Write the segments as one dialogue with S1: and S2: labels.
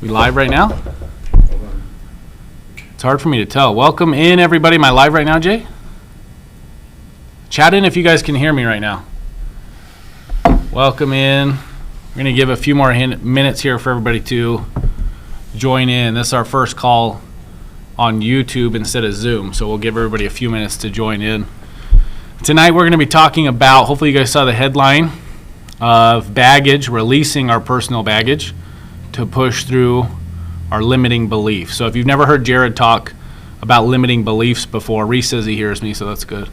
S1: We live right now? It's hard for me to tell. Welcome in, everybody. Am I live right now, Jay? Chat in if you guys can hear me right now. Welcome in. We're going to give a few more minutes here for everybody to join in. This is our first call on YouTube instead of Zoom, so we'll give everybody a few minutes to join in. Tonight we're going to be talking about, hopefully you guys saw the headline of baggage, releasing our personal baggage to push through our limiting beliefs. So if you've never heard Jared talk about limiting beliefs before, Reese says he hears me, so that's good.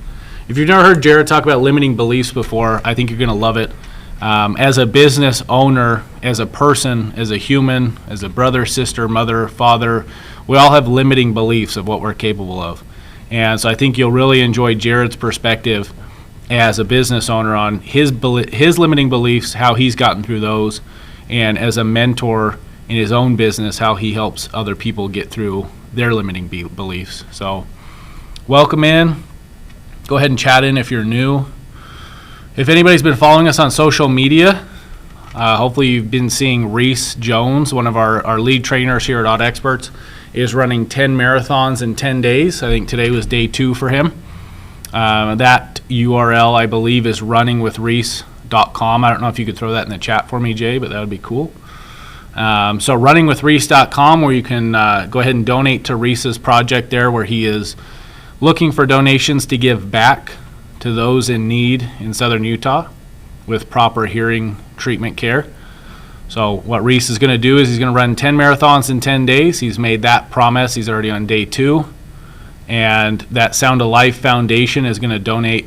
S1: If you've never heard Jared talk about limiting beliefs before, I think you're going to love it. As a business owner, as a person, as a human, as a brother, sister, mother, father, we all have limiting beliefs of what we're capable of. And so I think you'll really enjoy Jared's perspective as a business owner on his limiting beliefs, how he's gotten through those, and as a mentor in his own business, how he helps other people get through their limiting beliefs. So welcome in. Go ahead and chat in if you're new. If anybody's been following us on social media, hopefully you've been seeing Reese Jones, one of our lead trainers here at Auto Experts, is running 10 marathons in 10 days. I think today was day 2 for him. That URL, I believe, is runningwithreese.com. I don't know if you could throw that in the chat for me, Jay, but that would be cool. So runningwithreese.com, where you can go ahead and donate to Reese's project there, where he is looking for donations to give back to those in need in southern Utah with proper hearing treatment care. So what Reese is going to do is he's going to run 10 marathons in 10 days. He's made that promise. He's already on day 2. And that Sound of Life Foundation is going to donate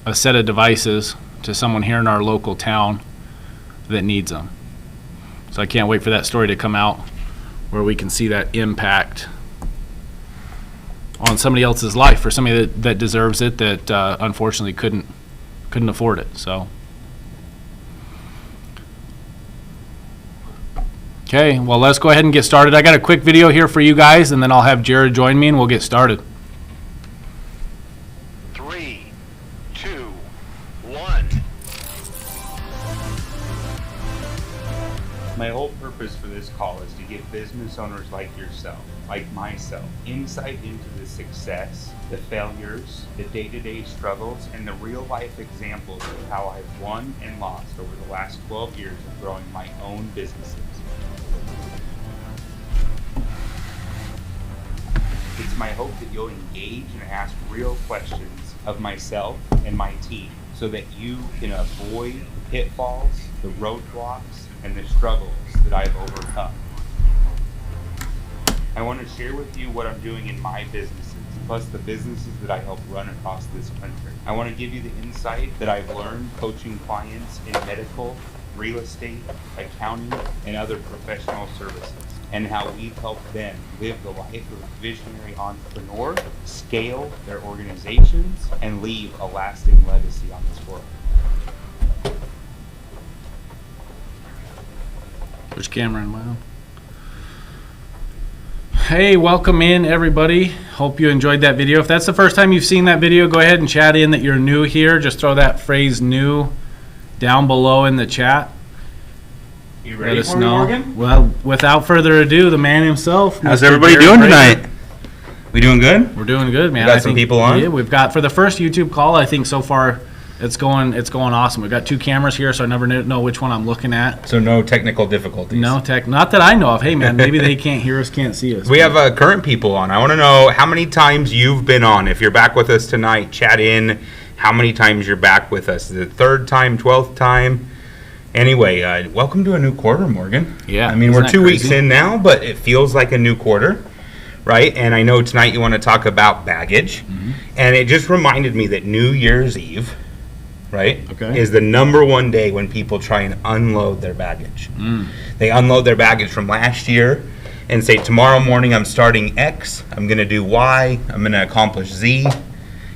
S1: a set of devices to someone here in our local town that needs them. So I can't wait for that story to come out where we can see that impact on somebody else's life, for somebody that deserves it, that unfortunately couldn't afford it. So, okay, well, let's go ahead and get started. I got a quick video here for you guys, and then I'll have Jared join me and we'll get started.
S2: 3, 2, 1. My whole purpose for this call is to give business owners like yourself, like myself, insight into the success, the failures, the day-to-day struggles, and the real-life examples of how I've won and lost over the last 12 years of growing my own businesses. It's my hope that you'll engage and ask real questions of myself and my team so that you can avoid the pitfalls, the roadblocks, and the struggles that I've overcome. I want to share with you what I'm doing in my businesses, plus the businesses that I help run across this country. I want to give you the insight that I've learned coaching clients in medical, real estate, accounting, and other professional services, and how we've helped them live the life of a visionary entrepreneur, scale their organizations, and leave a lasting legacy on this world.
S1: Which camera am I on? Hey, welcome in, everybody. Hope you enjoyed that video. If that's the first time you've seen that video, go ahead and chat in that you're new here. Just throw that phrase "new" down below in the chat.
S2: You ready for me, Morgan?
S1: Well, without further ado, the man himself.
S3: How's
S1: Mr.
S3: everybody
S1: Jared
S3: doing
S1: Fraser.
S3: tonight? We doing good?
S1: We're doing good, man.
S3: We got some people on?
S1: Yeah, we've got, for the first YouTube call, I think so far it's going awesome. We've got 2 cameras here, so I never know which one I'm looking at.
S3: So no technical difficulties?
S1: No tech, not that I know of. Hey, man, maybe they can't hear us, can't see us.
S3: We have current people on. I want to know how many times you've been on. If you're back with us tonight, chat in how many times you're back with us. Is it 3rd time, 12th time? Anyway, welcome to a new quarter, Morgan.
S1: Yeah.
S3: I mean, we're 2 weeks in now, but it feels like a new quarter, right? And I know tonight you want to talk about baggage. Mm-hmm. And it just reminded me that New Year's Eve, right, is the number 1 day when people try and unload their baggage. They unload their baggage from last year and say, tomorrow morning I'm starting X, I'm going to do Y, I'm going to accomplish Z.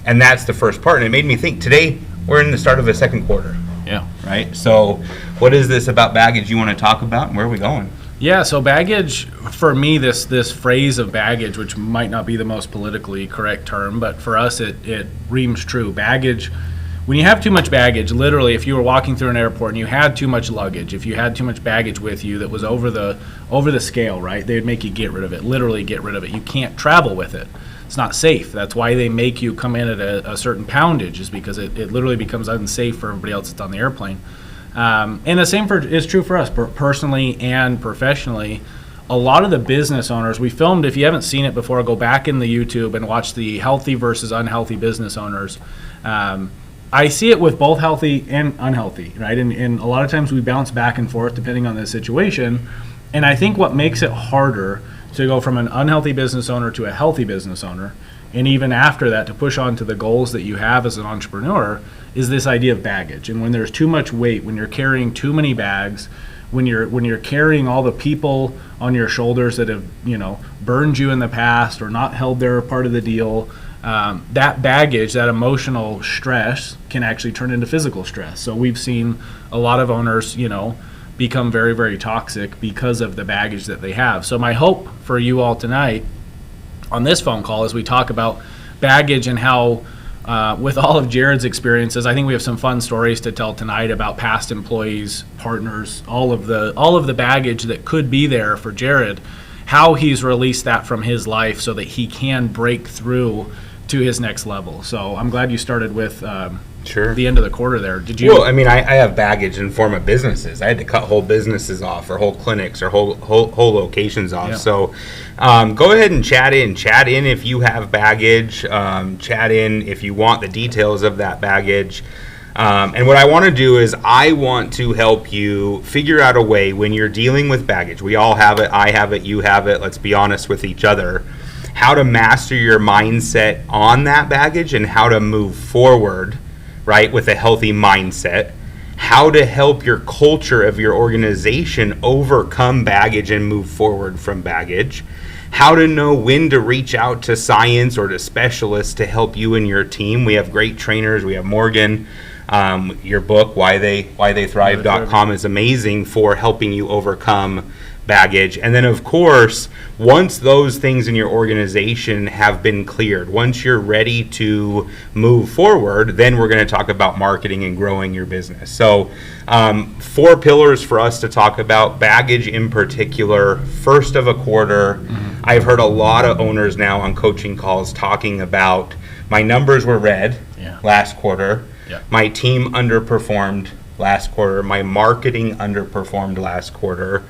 S3: And that's the first part. And it made me think, today we're in the start of a second quarter.
S1: Yeah.
S3: Right? So what is this about baggage you want to talk about, and where are we going?
S1: Yeah, so baggage, for me, this phrase of baggage, which might not be the most politically correct term, but for us it reams true. Baggage when you have too much baggage, literally, if you were walking through an airport and you had too much luggage, if you had too much baggage with you that was over the scale, right, they would make you get rid of it, literally get rid of it. You can't travel with it. It's not safe. That's why they make you come in at a certain poundage, is because it literally becomes unsafe for everybody else that's on the airplane. And the same is true for us, personally and professionally. A lot of the business owners, we filmed, if you haven't seen it before, go back in the YouTube and watch the healthy versus unhealthy business owners. I see it with both healthy and unhealthy, right? And a lot of times we bounce back and forth depending on the situation. And I think what makes it harder to go from an unhealthy business owner to a healthy business owner, and even after that to push on to the goals that you have as an entrepreneur, is this idea of baggage. And when there's too much weight, when you're carrying too many bags, when you're carrying all the people on your shoulders that have, burned you in the past or not held their part of the deal, that baggage, that emotional stress can actually turn into physical stress. So we've seen a lot of owners, become very, very toxic because of the baggage that they have. So my hope for you all tonight on this phone call, as we talk about baggage and how, with all of Jared's experiences, I think we have some fun stories to tell tonight about past employees, partners, all of the baggage that could be there for Jared, how he's released that from his life so that he can break through to his next level. So I'm glad you started with the end of the quarter there. Did you?
S3: Well, I mean, I have baggage in form of businesses. I had to cut whole businesses off, or whole clinics, or whole locations off.
S1: Yeah.
S3: So go ahead and chat in. Chat in if you have baggage. Chat in if you want the details of that baggage. And what I want to do is I want to help you figure out a way when you're dealing with baggage. We all have it. I have it. You have it. Let's be honest with each other. How to master your mindset on that baggage and how to move forward, right, with a healthy mindset. How to help your culture of your organization overcome baggage and move forward from baggage. How to know when to reach out to science or to specialists to help you and your team. We have great trainers. We have Morgan. Your book, whytheythrive.com, is amazing for helping you overcome baggage. And then, of course, once those things in your organization have been cleared, once you're ready to move forward, then we're going to talk about marketing and growing your business. So 4 pillars for us to talk about, baggage in particular, first of a quarter. Mm-hmm. I've heard a lot of owners now on coaching calls talking about, my numbers were red last quarter. Yeah. My team underperformed last quarter. My marketing underperformed last quarter.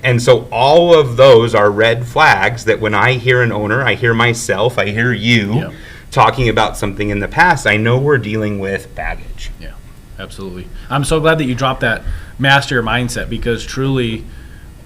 S3: And so all of those are red flags that when I hear an owner, I hear myself, I hear you talking about something in the past, I know we're dealing with baggage.
S1: Yeah, absolutely. I'm so glad that you dropped that master your mindset, because truly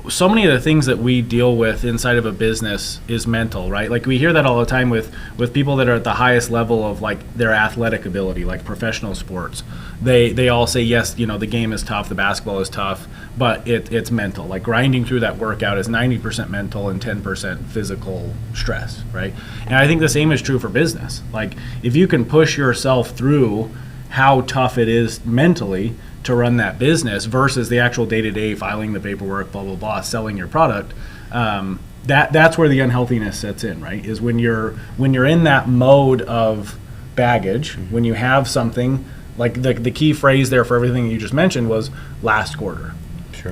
S1: so many of the things that we deal with inside of a business is mental, right? Like we hear that all the time with people that are at the highest level of like their athletic ability, like professional sports. They all say, yes, the game is tough, the basketball is tough, but it's mental. Like grinding through that workout is 90% mental and 10% physical stress, right? And I think the same is true for business. Like if you can push yourself through how tough it is mentally to run that business versus the actual day-to-day filing the paperwork, blah, blah, blah, selling your product, that's where the unhealthiness sets in, right? Is when you're in that mode of baggage, when you have something, like the key phrase there for everything you just mentioned was last quarter,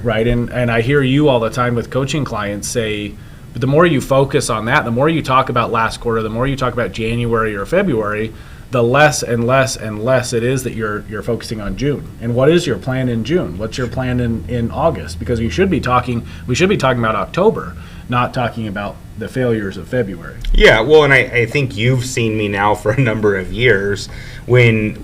S1: right? And I hear you all the time with coaching clients say, but the more you focus on that, the more you talk about last quarter, the more you talk about January or February, the less and less and less it is that you're focusing on June. And what is your plan in June? What's your plan in August? Because we should be talking about October, not talking about the failures of February.
S3: Yeah, well, and I think you've seen me now for a number of years. When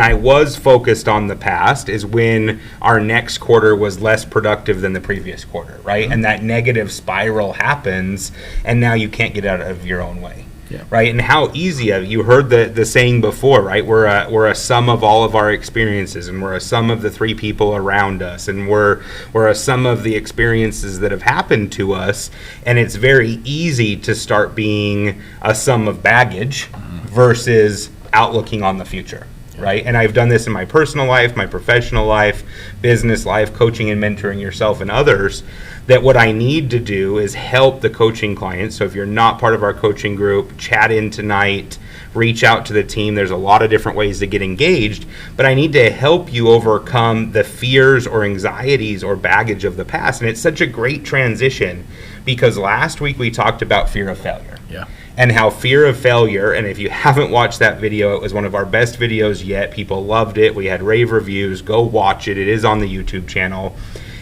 S3: I was focused on the past is when our next quarter was less productive than the previous quarter, right? Mm-hmm. And that negative spiral happens, and now you can't get out of your own way. Yeah. Right, and how easy you heard the saying before, right? We're a sum of all of our experiences, and we're a sum of the 3 people around us, and we're a sum of the experiences that have happened to us. And it's very easy to start being a sum of baggage versus outlooking on the future. right? And I've done this in my personal life, my professional life, business life, coaching and mentoring yourself and others, that what I need to do is help the coaching clients. So if you're not part of our coaching group, chat in tonight, reach out to the team. There's a lot of different ways to get engaged, but I need to help you overcome the fears or anxieties or baggage of the past. And it's such a great transition because last week we talked about fear of failure.
S1: Yeah.
S3: And how fear of failure, and if you haven't watched that video, it was one of our best videos yet. People loved it. We had rave reviews. Go watch it. It is on the YouTube channel.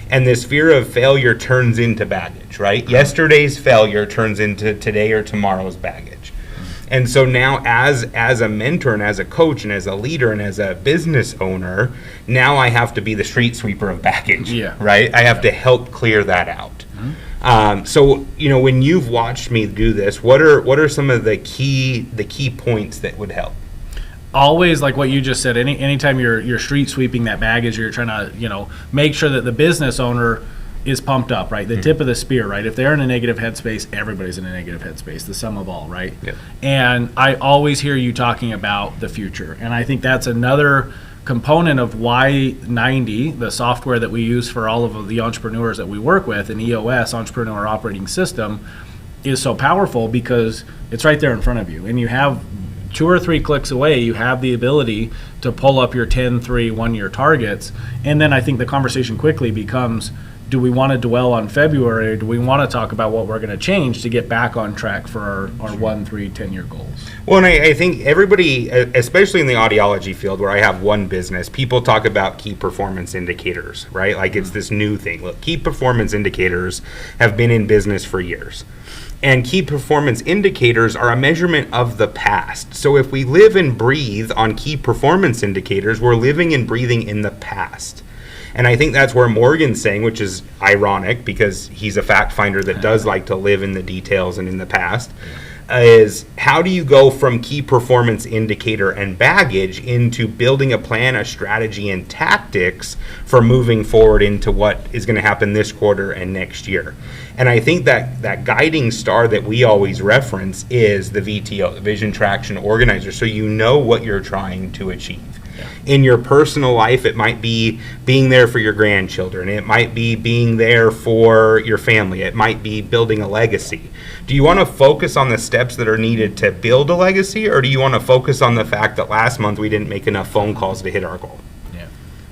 S3: And this fear of failure turns into baggage, right? Yesterday's failure turns into today or tomorrow's baggage. And so now as a mentor and as a coach and as a leader and as a business owner, now I have to be the street sweeper of baggage, right? I have to help clear that out. So, when you've watched me do this, what are some of the key points that would help?
S1: Always, like what you just said, anytime you're street sweeping that baggage, or you're trying to, make sure that the business owner is pumped up, right? The tip of the spear, right? If they're in a negative headspace, everybody's in a negative headspace, the sum of all, right?
S3: Yeah.
S1: And I always hear you talking about the future. And I think that's another component of why 90, the software that we use for all of the entrepreneurs that we work with, an EOS, Entrepreneur Operating System, is so powerful because it's right there in front of you. And you have 2 or 3 clicks away, you have the ability to pull up your 10, 3, 1-year targets. And then I think the conversation quickly becomes, do we want to dwell on February, or do we want to talk about what we're going to change to get back on track for our 1, 3, 10-year goals?
S3: Well, and I think everybody, especially in the audiology field where I have one business, people talk about key performance indicators, right? Like it's this new thing. Look, key performance indicators have been in business for years. And key performance indicators are a measurement of the past. So if we live and breathe on key performance indicators, we're living and breathing in the past. And I think that's where Morgan's saying, which is ironic because he's a fact finder that does like to live in the details and in the past, is how do you go from key performance indicator and baggage into building a plan, a strategy, and tactics for moving forward into what is going to happen this quarter and next year. And I think that guiding star that we always reference is the VTO, the Vision Traction Organizer, so you know what you're trying to achieve. In your personal life, it might be being there for your grandchildren. It might be being there for your family. It might be building a legacy. Do you want to focus on the steps that are needed to build a legacy, or do you want to focus on the fact that last month we didn't make enough phone calls to hit our goal?
S1: Yeah.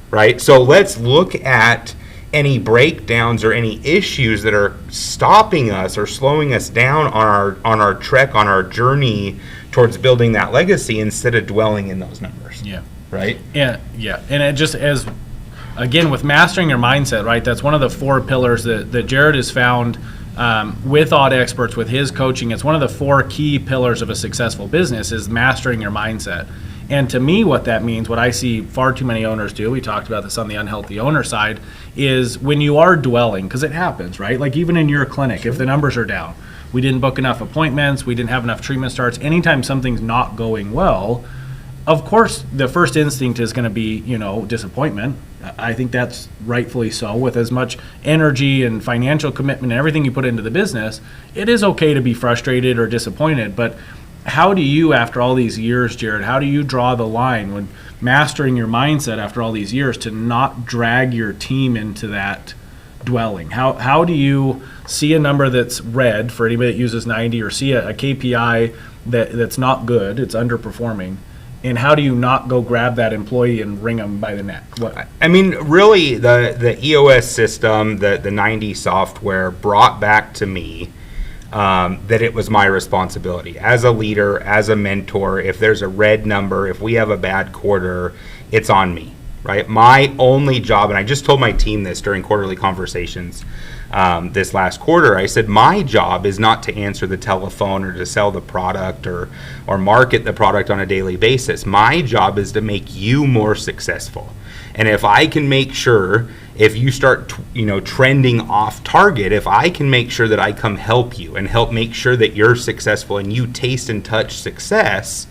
S3: Right? So let's look at any breakdowns or any issues that are stopping us or slowing us down on our trek, on our journey towards building that legacy, instead of dwelling in those numbers.
S1: Yeah.
S3: Right?
S1: Yeah. And it just, as again, with mastering your mindset, right? That's one of the 4 pillars that Jared has found with Odd Experts, with his coaching. It's one of the 4 key pillars of a successful business is mastering your mindset. And to me, what that means, what I see far too many owners do, we talked about this on the unhealthy owner side, is when you are dwelling, because it happens, right? Like even in your clinic, if the numbers are down, we didn't book enough appointments, we didn't have enough treatment starts, anytime something's not going well, of course, the first instinct is going to be, disappointment. I think that's rightfully so. With as much energy and financial commitment and everything you put into the business, it is okay to be frustrated or disappointed. But how do you, after all these years, Jared, how do you draw the line when mastering your mindset after all these years to not drag your team into that dwelling? How do you see a number that's red for anybody that uses 90, or see a KPI that's not good, it's underperforming? And how do you not go grab that employee and wring them by the neck?
S3: I mean, really, the EOS system, the 90 software brought back to me that it was my responsibility as a leader, as a mentor. If there's a red number, if we have a bad quarter, it's on me, right? My only job, and I just told my team this during quarterly conversations this last quarter, I said, my job is not to answer the telephone or to sell the product or market the product on a daily basis. My job is to make you more successful. And if I can make sure, if you start trending off target, if I can make sure that I come help you and help make sure that you're successful and you taste and touch success,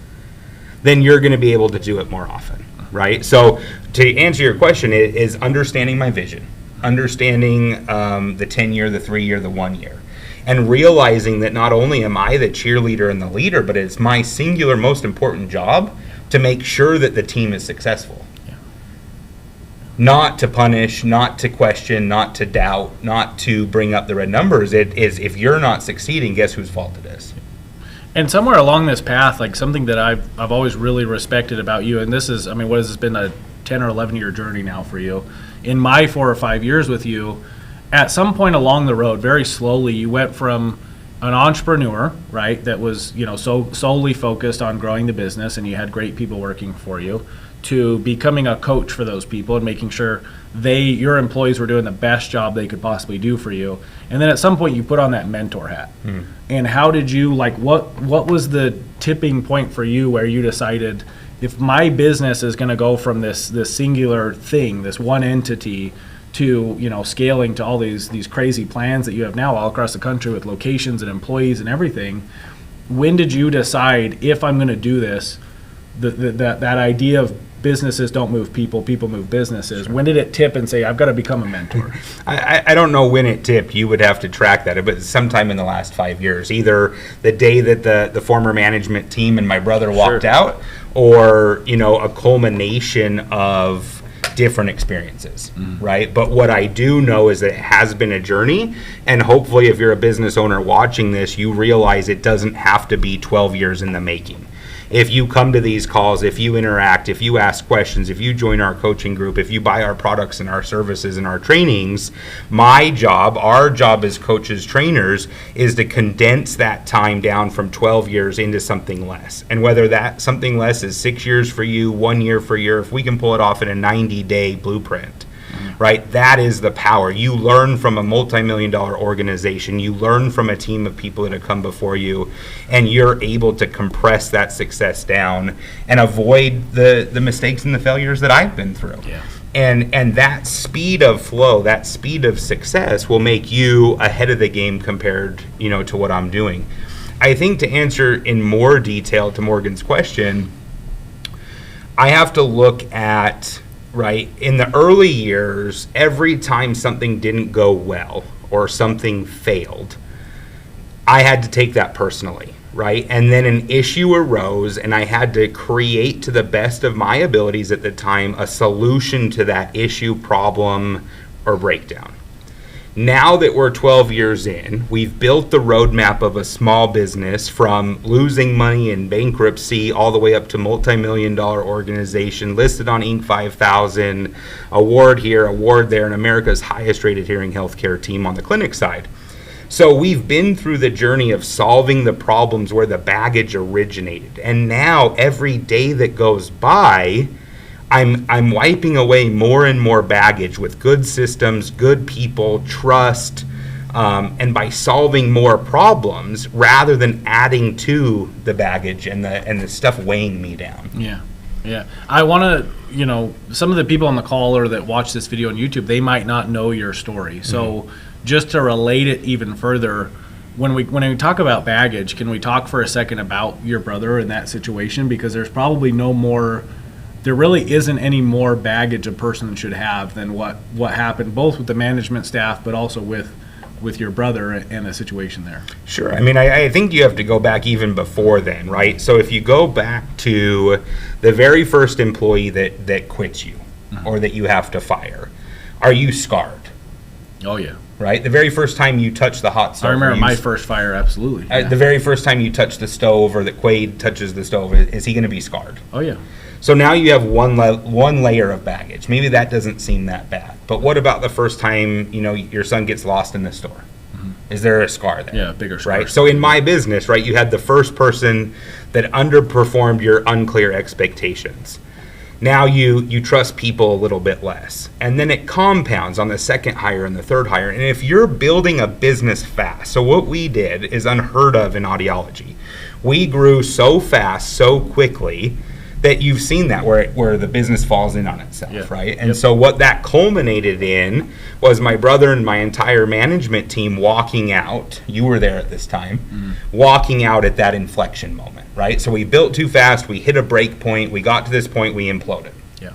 S3: then you're going to be able to do it more often, right? So to answer your question, it is understanding my vision, understanding the 10-year, the 3-year, the 1-year, and realizing that not only am I the cheerleader and the leader, but it's my singular most important job to make sure that the team is successful.
S1: Yeah.
S3: Not to punish, not to question, not to doubt, not to bring up the red numbers. It is, if you're not succeeding, guess whose fault it is?
S1: And somewhere along this path, like something that I've always really respected about you, and this is, I mean, what has this been, a 10 or 11 year journey now for you? In my 4 or 5 years with you, at some point along the road, very slowly, you went from an entrepreneur, right, that was, so solely focused on growing the business, and you had great people working for you, to becoming a coach for those people and making sure your employees were doing the best job they could possibly do for you. And then at some point you put on that mentor hat. And how did you, what was the tipping point for you where you decided, if my business is going to go from this singular thing, this one entity, to scaling to all these crazy plans that you have now all across the country with locations and employees and everything, when did you decide, if I'm going to do this, that idea of businesses don't move people, people move businesses? Sure. When did it tip and say, I've got to become a mentor?
S3: I don't know when it tipped. You would have to track that, but sometime in the last 5 years, either the day that the former management team and my brother walked out, or a culmination of different experiences, right? But what I do know is that it has been a journey, and hopefully if you're a business owner watching this, you realize it doesn't have to be 12 years in the making. If you come to these calls, if you interact, if you ask questions, if you join our coaching group, if you buy our products and our services and our trainings, our job as coaches, trainers, is to condense that time down from 12 years into something less. And whether that something less is 6 years for you, 1 year for you, if we can pull it off in a 90-day blueprint, right? That is the power. You learn from a multi-million-dollar organization. You learn from a team of people that have come before you, and you're able to compress that success down and avoid the mistakes and the failures that I've been through.
S1: Yeah.
S3: And that speed of flow, that speed of success will make you ahead of the game compared, to what I'm doing. I think to answer in more detail to Morgan's question, I have to look at, right, in the early years, every time something didn't go well or something failed, I had to take that personally, right? And then an issue arose, and I had to create, to the best of my abilities at the time, a solution to that issue, problem, or breakdown. Now that we're 12 years in, we've built the roadmap of a small business from losing money and bankruptcy all the way up to multi-million-dollar organization, listed on Inc. 5000, award here, award there, and America's highest rated hearing healthcare team on the clinic side. So we've been through the journey of solving the problems where the baggage originated. And now every day that goes by, I'm wiping away more and more baggage with good systems, good people, trust, and by solving more problems rather than adding to the baggage and the stuff weighing me down.
S1: Yeah. I want to, some of the people on the call or that watch this video on YouTube, they might not know your story. So just to relate it even further, when we talk about baggage, can we talk for a second about your brother in that situation? Because there's probably there really isn't any more baggage a person should have than what happened, both with the management staff, but also with your brother and the situation there.
S3: Sure. I mean, I think you have to go back even before then, right? So if you go back to the very first employee that quits you or that you have to fire, are you scarred?
S1: Oh, yeah.
S3: Right? The very first time you touch the hot stove.
S1: I remember my first fire, absolutely.
S3: The very first time you touch the stove, or that Quaid touches the stove, is he going to be scarred?
S1: Oh, yeah.
S3: So now you have one layer of baggage. Maybe that doesn't seem that bad. But what about the first time, your son gets lost in the store? Is there a scar there?
S1: Yeah, bigger scar.
S3: Right? So in my business, right, you had the first person that underperformed your unclear expectations. Now you trust people a little bit less. And then it compounds on the second hire and the third hire. And if you're building a business fast, so what we did is unheard of in audiology. We grew so fast, so quickly, that you've seen that where the business falls in on itself, right? And so what that culminated in was my brother and my entire management team walking out. You were there at this time, walking out at that inflection moment, right? So we built too fast, we hit a break point, we got to this point, we imploded.
S1: Yeah.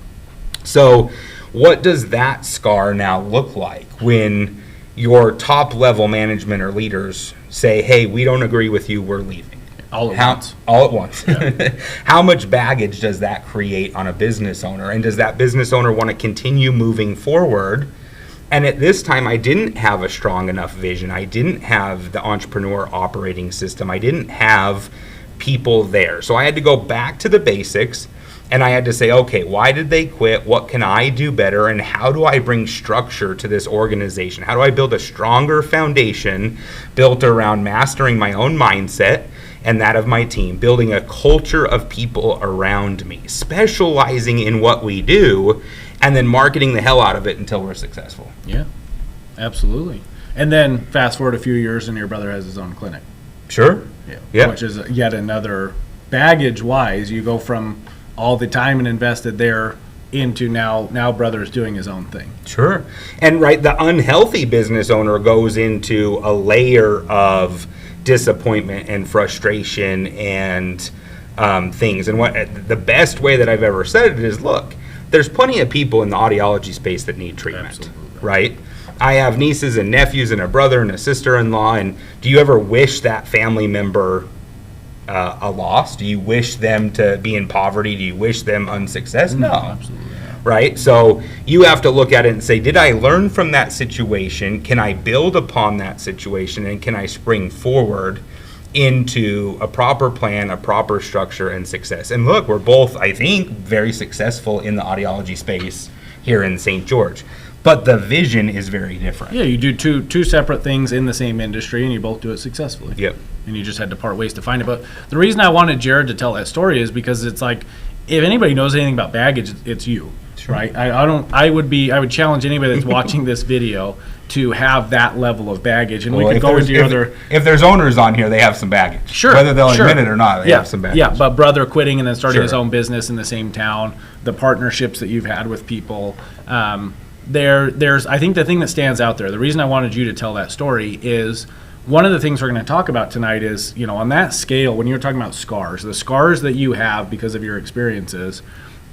S3: So what does that scar now look like when your top level management or leaders say, hey, we don't agree with you, we're leaving?
S1: All at once.
S3: All at once. How much baggage does that create on a business owner? And does that business owner want to continue moving forward? And at this time, I didn't have a strong enough vision. I didn't have the entrepreneur operating system. I didn't have people there. So I had to go back to the basics, and I had to say, okay, why did they quit? What can I do better? And how do I bring structure to this organization? How do I build a stronger foundation built around mastering my own mindset and that of my team, building a culture of people around me, specializing in what we do, and then marketing the hell out of it until we're successful.
S1: Yeah, absolutely. And then fast forward a few years and your brother has his own clinic.
S3: Sure.
S1: Yeah. Which is yet another, baggage-wise, you go from all the time and invested there into now brother's doing his own thing.
S3: Sure. And the unhealthy business owner goes into a layer of disappointment and frustration and things. And what the best way that I've ever said it is, look, there's plenty of people in the audiology space that need treatment. Absolutely. Right? I have nieces and nephews and a brother and a sister-in-law, and do you ever wish that family member a loss? Do you wish them to be in poverty? Do you wish them unsuccess? No.
S1: Absolutely not.
S3: Right? So you have to look at it and say, did I learn from that situation? Can I build upon that situation? And can I spring forward into a proper plan, a proper structure, and success? And look, we're both, I think, very successful in the audiology space here in St. George. But the vision is very different.
S1: Yeah, you do two separate things in the same industry, and you both do it successfully.
S3: Yep.
S1: And you just had to part ways to find it. But the reason I wanted Jared to tell that story is because it's like, if anybody knows anything about baggage, it's you, sure. Right? I would challenge anybody that's watching this video to have that level of baggage, and we could go into your other.
S3: If there's owners on here, they have some baggage.
S1: Sure.
S3: Whether they'll admit it or not, they have some baggage.
S1: Yeah, but brother quitting and then starting his own business in the same town, the partnerships that you've had with people. There's I think the thing that stands out there, the reason I wanted you to tell that story is one of the things we're going to talk about tonight is, on that scale, when you're talking about scars, the scars that you have because of your experiences,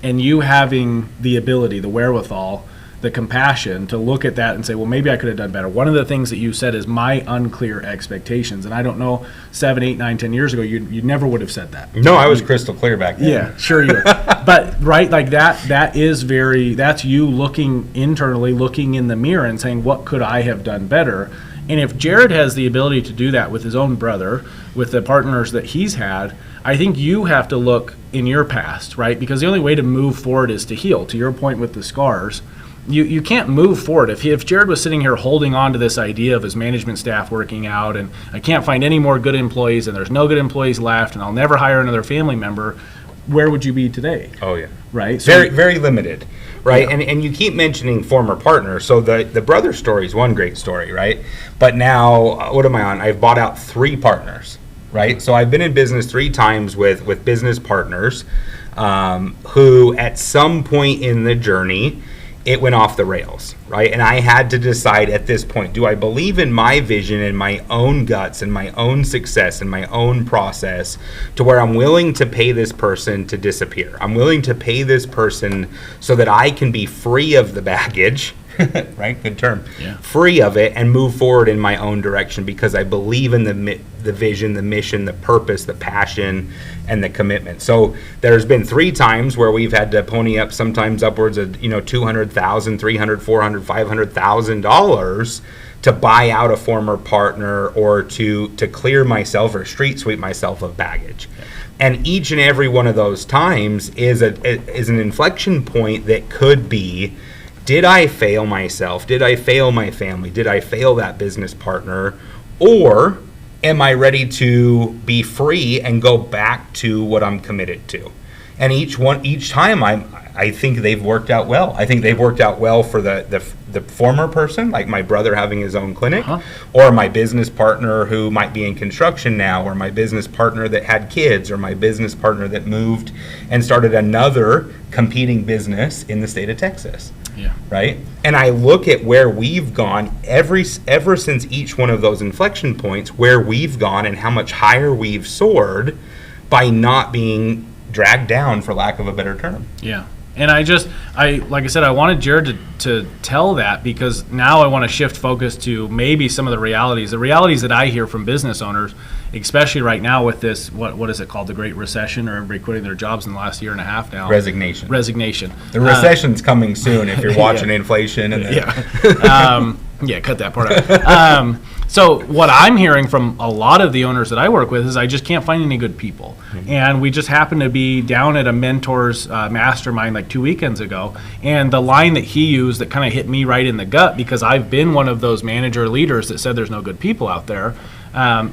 S1: and you having the ability, the wherewithal, the compassion to look at that and say, well, maybe I could have done better. One of the things that you said is my unclear expectations. And I don't know, 7, 8, 9, 10 years ago, you never would have said that.
S3: No, I was crystal clear back then.
S1: Yeah, sure you were. But, right, like that's you looking internally, looking in the mirror and saying, what could I have done better? And if Jared has the ability to do that with his own brother, with the partners that he's had, I think you have to look in your past, right? Because the only way to move forward is to heal. To your point with the scars, you can't move forward. If Jared was sitting here holding on to this idea of his management staff working out, and I can't find any more good employees, and there's no good employees left, and I'll never hire another family member, where would you be today?
S3: Oh, yeah.
S1: Right?
S3: So, very limited, right? Yeah. And you keep mentioning former partners. So the brother story is one great story, right? But now, what am I on? I've bought out 3 partners, right? So I've been in business 3 times with business partners who at some point in the journey, it went off the rails, right? And I had to decide at this point, do I believe in my vision and my own guts and my own success and my own process to where I'm willing to pay this person to disappear? I'm willing to pay this person so that I can be free of the baggage, right? Good term. Yeah. Free of it and move forward in my own direction because I believe in the vision, the mission, the purpose, the passion, and the commitment. So there's been 3 times where we've had to pony up sometimes upwards of $200,000, $300,000, $400,000, $500,000 to buy out a former partner or to clear myself or street sweep myself of baggage. Yeah. And each and every one of those times is an inflection point that could be, did I fail myself? Did I fail my family? Did I fail that business partner? Or am I ready to be free and go back to what I'm committed to? And each time I think they've worked out well. I think they've worked out well for the former person, like my brother having his own clinic, or my business partner who might be in construction now, or my business partner that had kids, or my business partner that moved and started another competing business in the state of Texas.
S1: Yeah.
S3: Right? And I look at where we've gone ever since each one of those inflection points, where we've gone and how much higher we've soared by not being dragged down, for lack of a better term.
S1: Yeah. And like I said, I wanted Jared to tell that, because now I want to shift focus to maybe some of the realities that I hear from business owners, especially right now with this, what is it called, the Great Recession, or everybody quitting their jobs in the last year and a half now.
S3: Resignation.
S1: The
S3: recession's coming soon if you're watching inflation. And
S1: cut that part out. So what I'm hearing from a lot of the owners that I work with is I just can't find any good people. Mm-hmm. And we just happened to be down at a mentor's mastermind like 2 weekends ago. And the line that he used that kind of hit me right in the gut, because I've been one of those manager leaders that said there's no good people out there.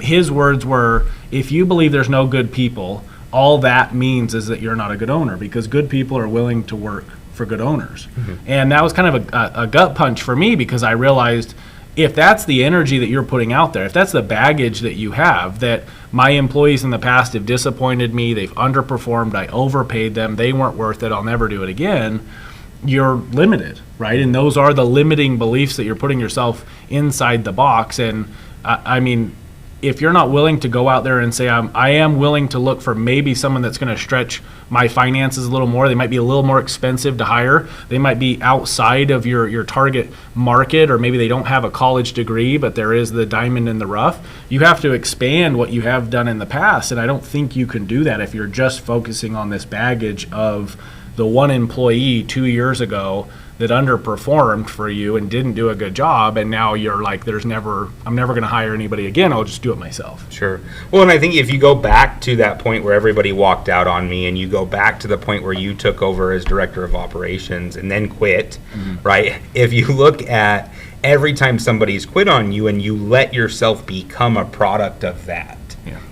S1: His words were, if you believe there's no good people, all that means is that you're not a good owner, because good people are willing to work for good owners. Mm-hmm. And that was kind of a gut punch for me, because I realized, if that's the energy that you're putting out there, if that's the baggage that you have, that my employees in the past have disappointed me, they've underperformed, I overpaid them, they weren't worth it, I'll never do it again, you're limited, right? And those are the limiting beliefs that you're putting yourself inside the box. And I mean, if you're not willing to go out there and say, I am willing to look for maybe someone that's going to stretch my finances a little more, they might be a little more expensive to hire, they might be outside of your target market, or maybe they don't have a college degree, but there is the diamond in the rough, you have to expand what you have done in the past. And I don't think you can do that if you're just focusing on this baggage of the one employee 2 years ago that underperformed for you and didn't do a good job, and now you're like, I'm never going to hire anybody again, I'll just do it myself.
S3: Sure. Well, and I think if you go back to that point where everybody walked out on me, and you go back to the point where you took over as director of operations and then quit, mm-hmm. right? If you look at every time somebody's quit on you and you let yourself become a product of that,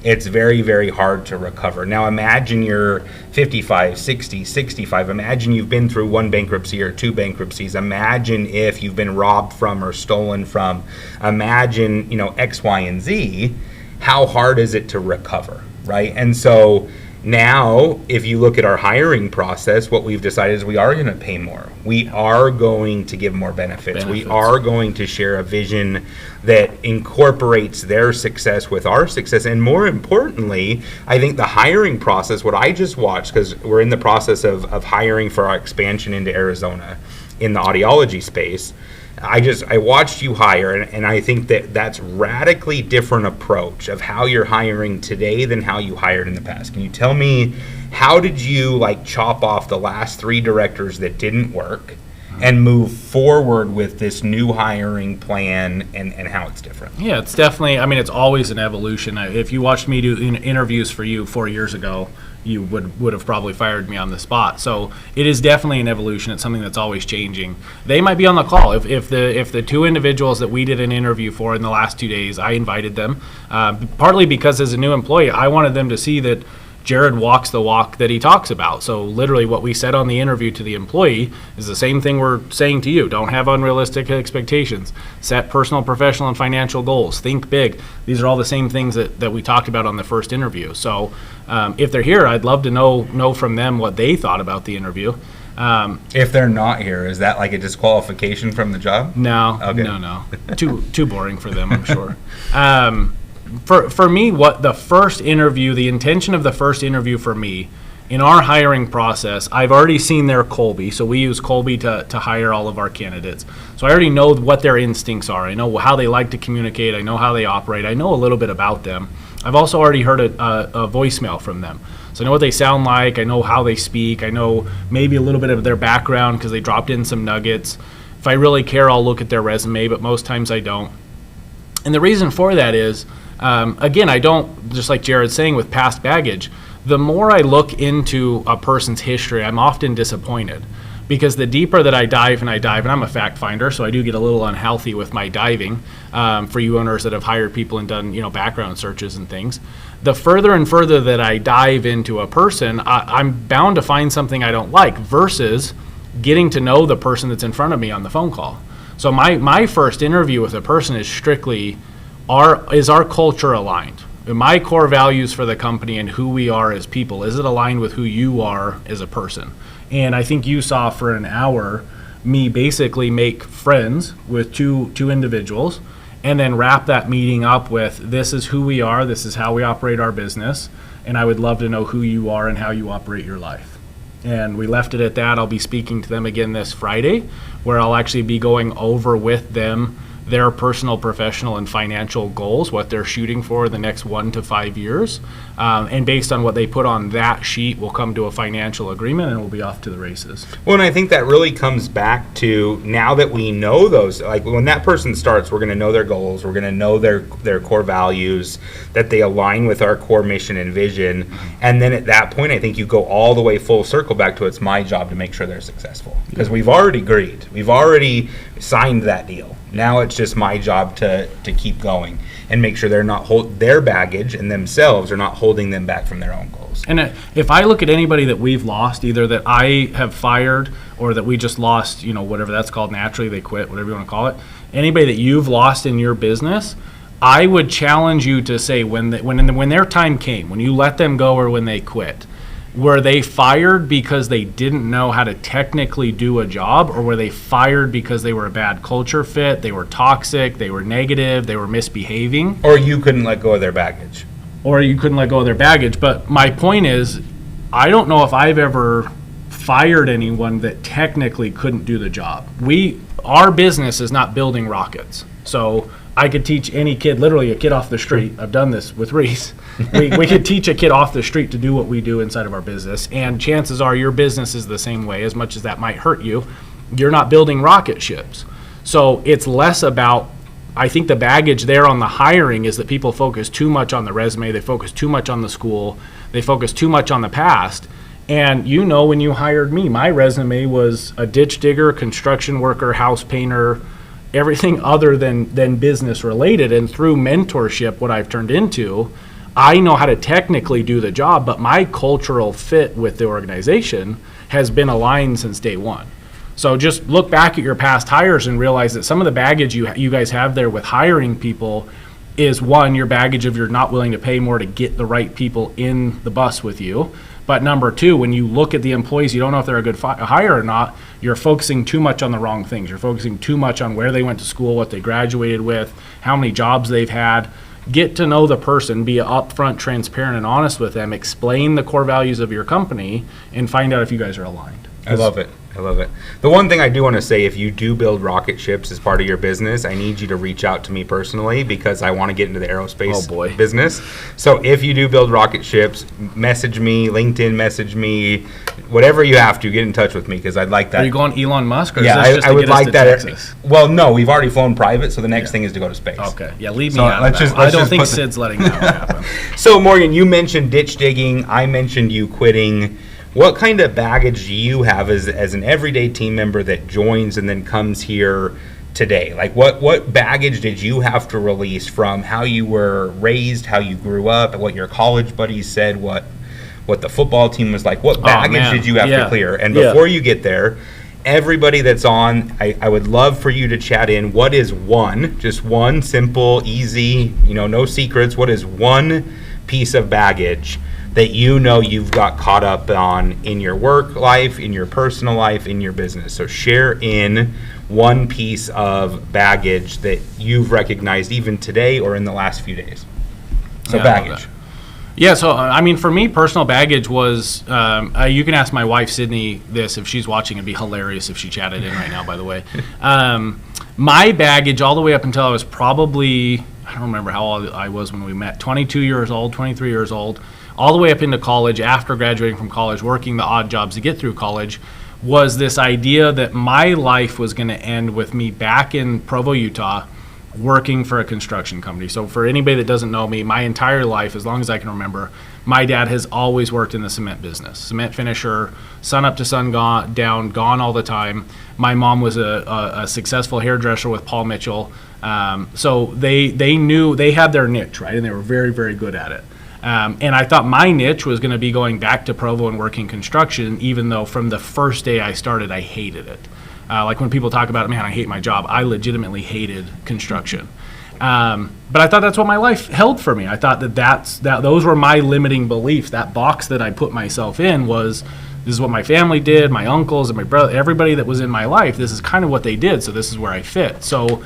S3: it's very, very hard to recover. Now imagine you're 55, 60, 65. Imagine you've been through one bankruptcy or two bankruptcies. Imagine if you've been robbed from or stolen from. Imagine, X, Y, and Z. How hard is it to recover, right? And so now, if you look at our hiring process, what we've decided is we are going to pay more. We are going to give more benefits. We are going to share a vision that incorporates their success with our success. And more importantly, I think the hiring process, what I just watched, because we're in the process of hiring for our expansion into Arizona in the audiology space, I watched you hire, and I think that's radically different approach of how you're hiring today than how you hired in the past. Can you tell me, how did you chop off the last 3 directors that didn't work and move forward with this new hiring plan, and how it's different?
S1: Yeah, it's definitely, it's always an evolution. If you watched me do interviews for you 4 years ago, you would have probably fired me on the spot. So it is definitely an evolution. It's something that's always changing. They might be on the call. If the 2 individuals that we did an interview for in the last 2 days, I invited them, partly because as a new employee, I wanted them to see that Jared walks the walk that he talks about. So literally what we said on the interview to the employee is the same thing we're saying to you. Don't have unrealistic expectations. Set personal, professional, and financial goals. Think big. These are all the same things that we talked about on the first interview. So if they're here, I'd love to know from them what they thought about the interview.
S3: If they're not here, is that like a disqualification from the job?
S1: No, okay. No. Too boring for them, I'm sure. For me, the intention of the first interview for me, in our hiring process, I've already seen their Colby. So we use Colby to hire all of our candidates. So I already know what their instincts are. I know how they like to communicate. I know how they operate. I know a little bit about them. I've also already heard a voicemail from them. So I know what they sound like. I know how they speak. I know maybe a little bit of their background because they dropped in some nuggets. If I really care, I'll look at their resume, but most times I don't. And the reason for that is, again, I don't, just like Jared's saying with past baggage, the more I look into a person's history, I'm often disappointed. Because the deeper that I dive, and I'm a fact finder, so I do get a little unhealthy with my diving, for you owners that have hired people and done background searches and things. The further and further that I dive into a person, I'm bound to find something I don't like, versus getting to know the person that's in front of me on the phone call. So my first interview with a person is strictly, is our culture aligned? My core values for the company and who we are as people, is it aligned with who you are as a person? And I think you saw for an hour me basically make friends with two individuals and then wrap that meeting up with, this is who we are, this is how we operate our business, and I would love to know who you are and how you operate your life. And we left it at that. I'll be speaking to them again this Friday, where I'll actually be going over with them their personal, professional, and financial goals, what they're shooting for the next 1 to 5 years. And based on what they put on that sheet, we'll come to a financial agreement and we'll be off to the races.
S3: Well, and I think that really comes back to now that we know those, like when that person starts, we're going to know their goals, we're going to know their core values, that they align with our core mission and vision. And then at that point, I think you go all the way full circle back to it's my job to make sure they're successful. Because we've already agreed, we've already signed that deal. Now it's just my job to keep going and make sure they're not their baggage and themselves are not holding them back from their own goals.
S1: And if I look at anybody that we've lost, either that I have fired or that we just lost, whatever that's called, naturally they quit, whatever you want to call it, anybody that you've lost in your business, I would challenge you to say when their time came, when you let them go or when they quit, were they fired because they didn't know how to technically do a job, or were they fired because they were a bad culture fit, they were toxic, they were negative, they were misbehaving?
S3: Or you couldn't let go of their baggage.
S1: But my point is, I don't know if I've ever fired anyone that technically couldn't do the job. Our business is not building rockets. So I could teach any kid, literally a kid off the street. I've done this with Reese. We could teach a kid off the street to do what we do inside of our business. And chances are your business is the same way, as much as that might hurt you. You're not building rocket ships. So it's less about, I think the baggage there on the hiring is that people focus too much on the resume. They focus too much on the school. They focus too much on the past. And when you hired me, my resume was a ditch digger, construction worker, house painter, everything other than business related. And through mentorship, what I've turned into, I know how to technically do the job, but my cultural fit with the organization has been aligned since day one. So just look back at your past hires and realize that some of the baggage you guys have there with hiring people is, one, your baggage of you're not willing to pay more to get the right people in the bus with you. But number two, when you look at the employees, you don't know if they're a good hire or not. You're focusing too much on the wrong things. You're focusing too much on where they went to school, what they graduated with, how many jobs they've had. Get to know the person, be upfront, transparent, and honest with them. Explain the core values of your company, and find out if you guys are aligned.
S3: I love it. The one thing I do want to say, if you do build rocket ships as part of your business, I need you to reach out to me personally, because I want to get into the aerospace business. So if you do build rocket ships, message me, LinkedIn message me, whatever you have to, get in touch with me, because I'd like that.
S1: Are you going Elon Musk? Or
S3: yeah,
S1: is this just
S3: I would like that.
S1: Texas?
S3: Well, no, we've already flown private, so the next thing is to go to space.
S1: Okay, yeah, leave me out of that. I don't think Sid's letting that happen.
S3: So Morgan, you mentioned ditch digging. I mentioned you quitting. What kind of baggage do you have as an everyday team member that joins and then comes here today? Like what baggage did you have to release from how you were raised, how you grew up, what your college buddies said, what the football team was like? What baggage did you have to clear? And before you get there, everybody that's on, I would love for you to chat in. What is just one simple, easy, no secrets. What is one piece of baggage that you've got caught up on in your work life, in your personal life, in your business? So share in one piece of baggage that you've recognized even today or in the last few days. So baggage.
S1: Yeah, so for me, personal baggage was, you can ask my wife, Sydney, this if she's watching. It'd be hilarious if she chatted in right now, by the way. My baggage all the way up until I was probably, I don't remember how old I was when we met, 22 years old, 23 years old, all the way up into college, after graduating from college, working the odd jobs to get through college, was this idea that my life was going to end with me back in Provo, Utah, working for a construction company. So for anybody that doesn't know me, my entire life, as long as I can remember, my dad has always worked in the cement business. Cement finisher, sun up to sun down, gone all the time. My mom was a successful hairdresser with Paul Mitchell. So they knew they had their niche, right? And they were very, very good at it. And I thought my niche was going to be going back to Provo and working construction, even though from the first day I started, I hated it. Like when people talk about, man, I hate my job, I legitimately hated construction. But I thought that's what my life held for me. I thought those were my limiting beliefs. That box that I put myself in was, this is what my family did, my uncles and my brother, everybody that was in my life, this is kind of what they did, so this is where I fit. So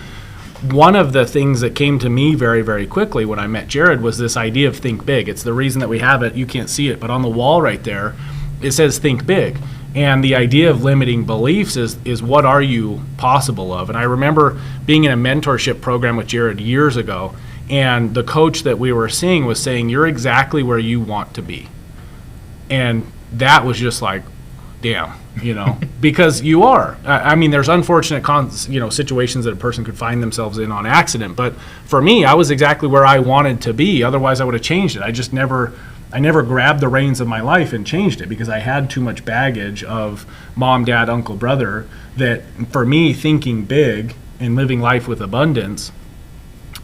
S1: one of the things that came to me very, very quickly when I met Jared was this idea of think big. It's the reason that we have it. You can't see it, but on the wall right there it says think big. And the idea of limiting beliefs is what are you possible of? And I remember being in a mentorship program with Jared years ago, and the coach that we were seeing was saying, you're exactly where you want to be. And that was just like, damn, because you are. I mean, there's unfortunate situations that a person could find themselves in on accident. But for me, I was exactly where I wanted to be. Otherwise, I would have changed it. I never grabbed the reins of my life and changed it because I had too much baggage of mom, dad, uncle, brother, that for me, thinking big and living life with abundance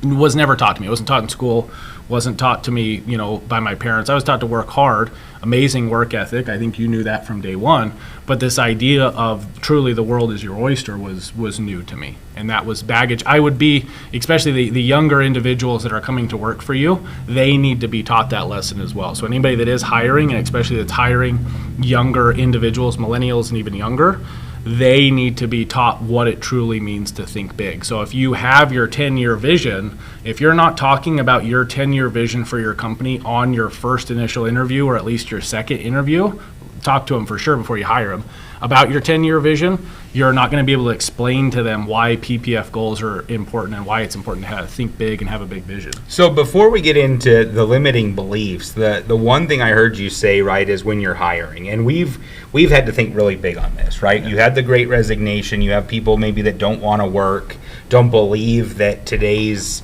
S1: was never taught to me. It wasn't taught in school, wasn't taught to me, by my parents. I was taught to work hard, amazing work ethic. I think you knew that from day one. But this idea of truly the world is your oyster was new to me. And that was baggage. I would be, especially the younger individuals that are coming to work for you, they need to be taught that lesson as well. So anybody that is hiring, and especially that's hiring younger individuals, millennials and even younger, they need to be taught what it truly means to think big. So if you have your 10-year vision, if you're not talking about your 10-year vision for your company on your first initial interview or at least your second interview, talk to them for sure before you hire them about your 10-year vision, you're not going to be able to explain to them why PPF goals are important and why it's important to think big and have a big vision.
S3: So before we get into the limiting beliefs, the one thing I heard you say, right, is when you're hiring, and we've had to think really big on this, right? Yeah. You had the Great Resignation. You have people maybe that don't want to work, don't believe that today's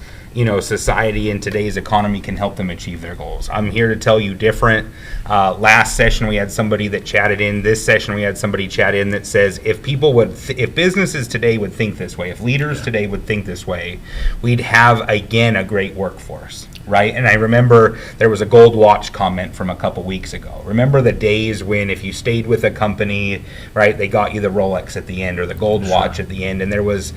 S3: society and today's economy can help them achieve their goals. I'm here to tell you different. Last session we had somebody that chatted in. This session we had somebody chat in that says if people would, if businesses today would think this way, if leaders today would think this way, we'd have again a great workforce, right? And I remember there was a gold watch comment from a couple weeks ago. Remember the days when if you stayed with a company, right, they got you the Rolex at the end or the gold watch at the end, and there was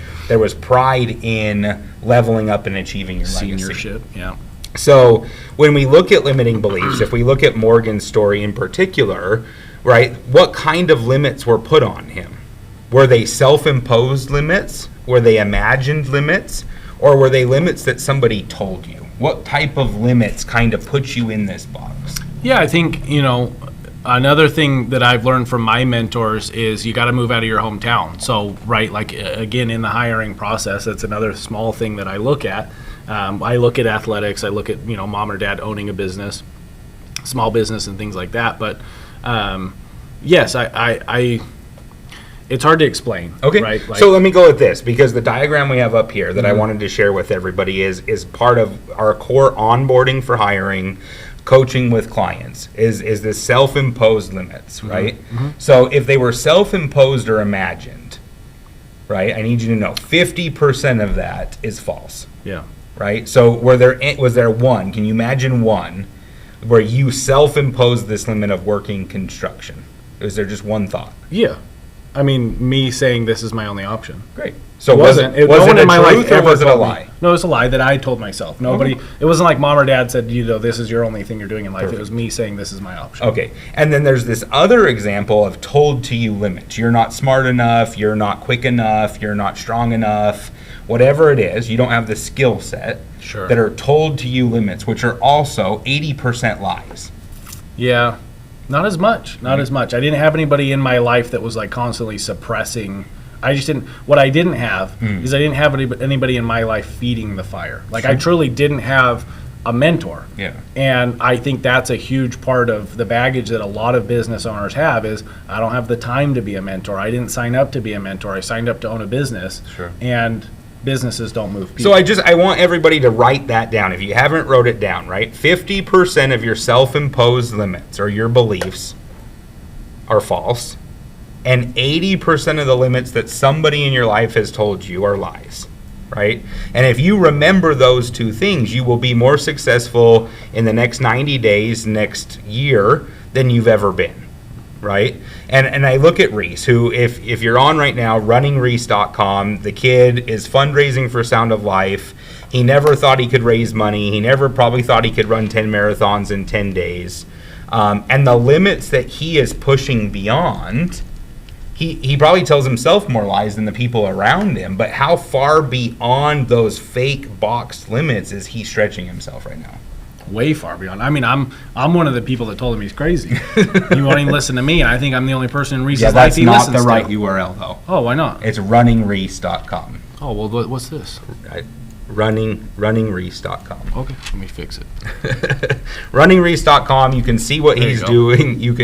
S3: pride in leveling up and achieving your
S1: seniorship. Yeah.
S3: So when we look at limiting beliefs, if we look at Morgan's story in particular, right, what kind of limits were put on him? Were they self-imposed limits? Were they imagined limits? Or were they limits that somebody told you? What type of limits kind of put you in this box?
S1: Yeah, I think, another thing that I've learned from my mentors is you got to move out of your hometown. So, right, like again, in the hiring process, that's another small thing that I look at. I look at athletics. I look at, mom or dad owning a business, small business and things like that. But yes, I it's hard to explain.
S3: Okay,
S1: right?
S3: So let me go with this, because the diagram we have up here that I wanted to share with everybody is part of our core onboarding for hiring, coaching with clients, is this self-imposed limits, right? So if they were self-imposed or imagined, right, I need you to know 50% of that is false.
S1: Yeah.
S3: Right? So was there one, can you imagine one, where you self-imposed this limit of working construction? Was there just one thought?
S1: Yeah. I mean, me saying this is my only option.
S3: Great. So
S1: it wasn't
S3: it in my life
S1: or
S3: was it a lie?
S1: No, it was a lie that I told myself. Nobody. It wasn't like mom or dad said, this is your only thing you're doing in life. Perfect. It was me saying this is my option.
S3: Okay. And then there's this other example of told to you limits. You're not smart enough. You're not quick enough. You're not strong enough. Whatever it is, you don't have the skill set.
S1: Sure.
S3: That are told to you limits, which are also 80% lies.
S1: Yeah. Not as much. Not as much. I didn't have anybody in my life that was like constantly suppressing. I just didn't. What I didn't have is I didn't have anybody in my life feeding the fire. Like I truly didn't have a mentor.
S3: Yeah.
S1: And I think that's a huge part of the baggage that a lot of business owners have is I don't have the time to be a mentor. I didn't sign up to be a mentor. I signed up to own a business.
S3: Sure.
S1: And businesses don't move people.
S3: So I want everybody to write that down. If you haven't wrote it down, right? 50% of your self-imposed limits or your beliefs are false, and 80% of the limits that somebody in your life has told you are lies, right? And if you remember those two things, you will be more successful in the next 90 days, next year, than you've ever been. Right? And I look at Reese, who, if you're on right now, runningreese.com, the kid is fundraising for Sound of Life. He never thought he could raise money. He never probably thought he could run 10 marathons in 10 days. And the limits that he is pushing beyond, he probably tells himself more lies than the people around him. But how far beyond those fake boxed limits is he stretching himself right now?
S1: way far beyond. I mean, I'm one of the people that told him he's crazy. He won't even listen to me, and I think I'm the only person in Reese's life he listens to.
S3: That's not the right URL, though.
S1: Oh, why not?
S3: It's runningreese.com.
S1: Oh, well, what's this?
S3: Runningreese.com.
S1: Okay, let me fix it.
S3: Runningreese.com. You can see what
S1: There you
S3: he's
S1: go.
S3: doing. You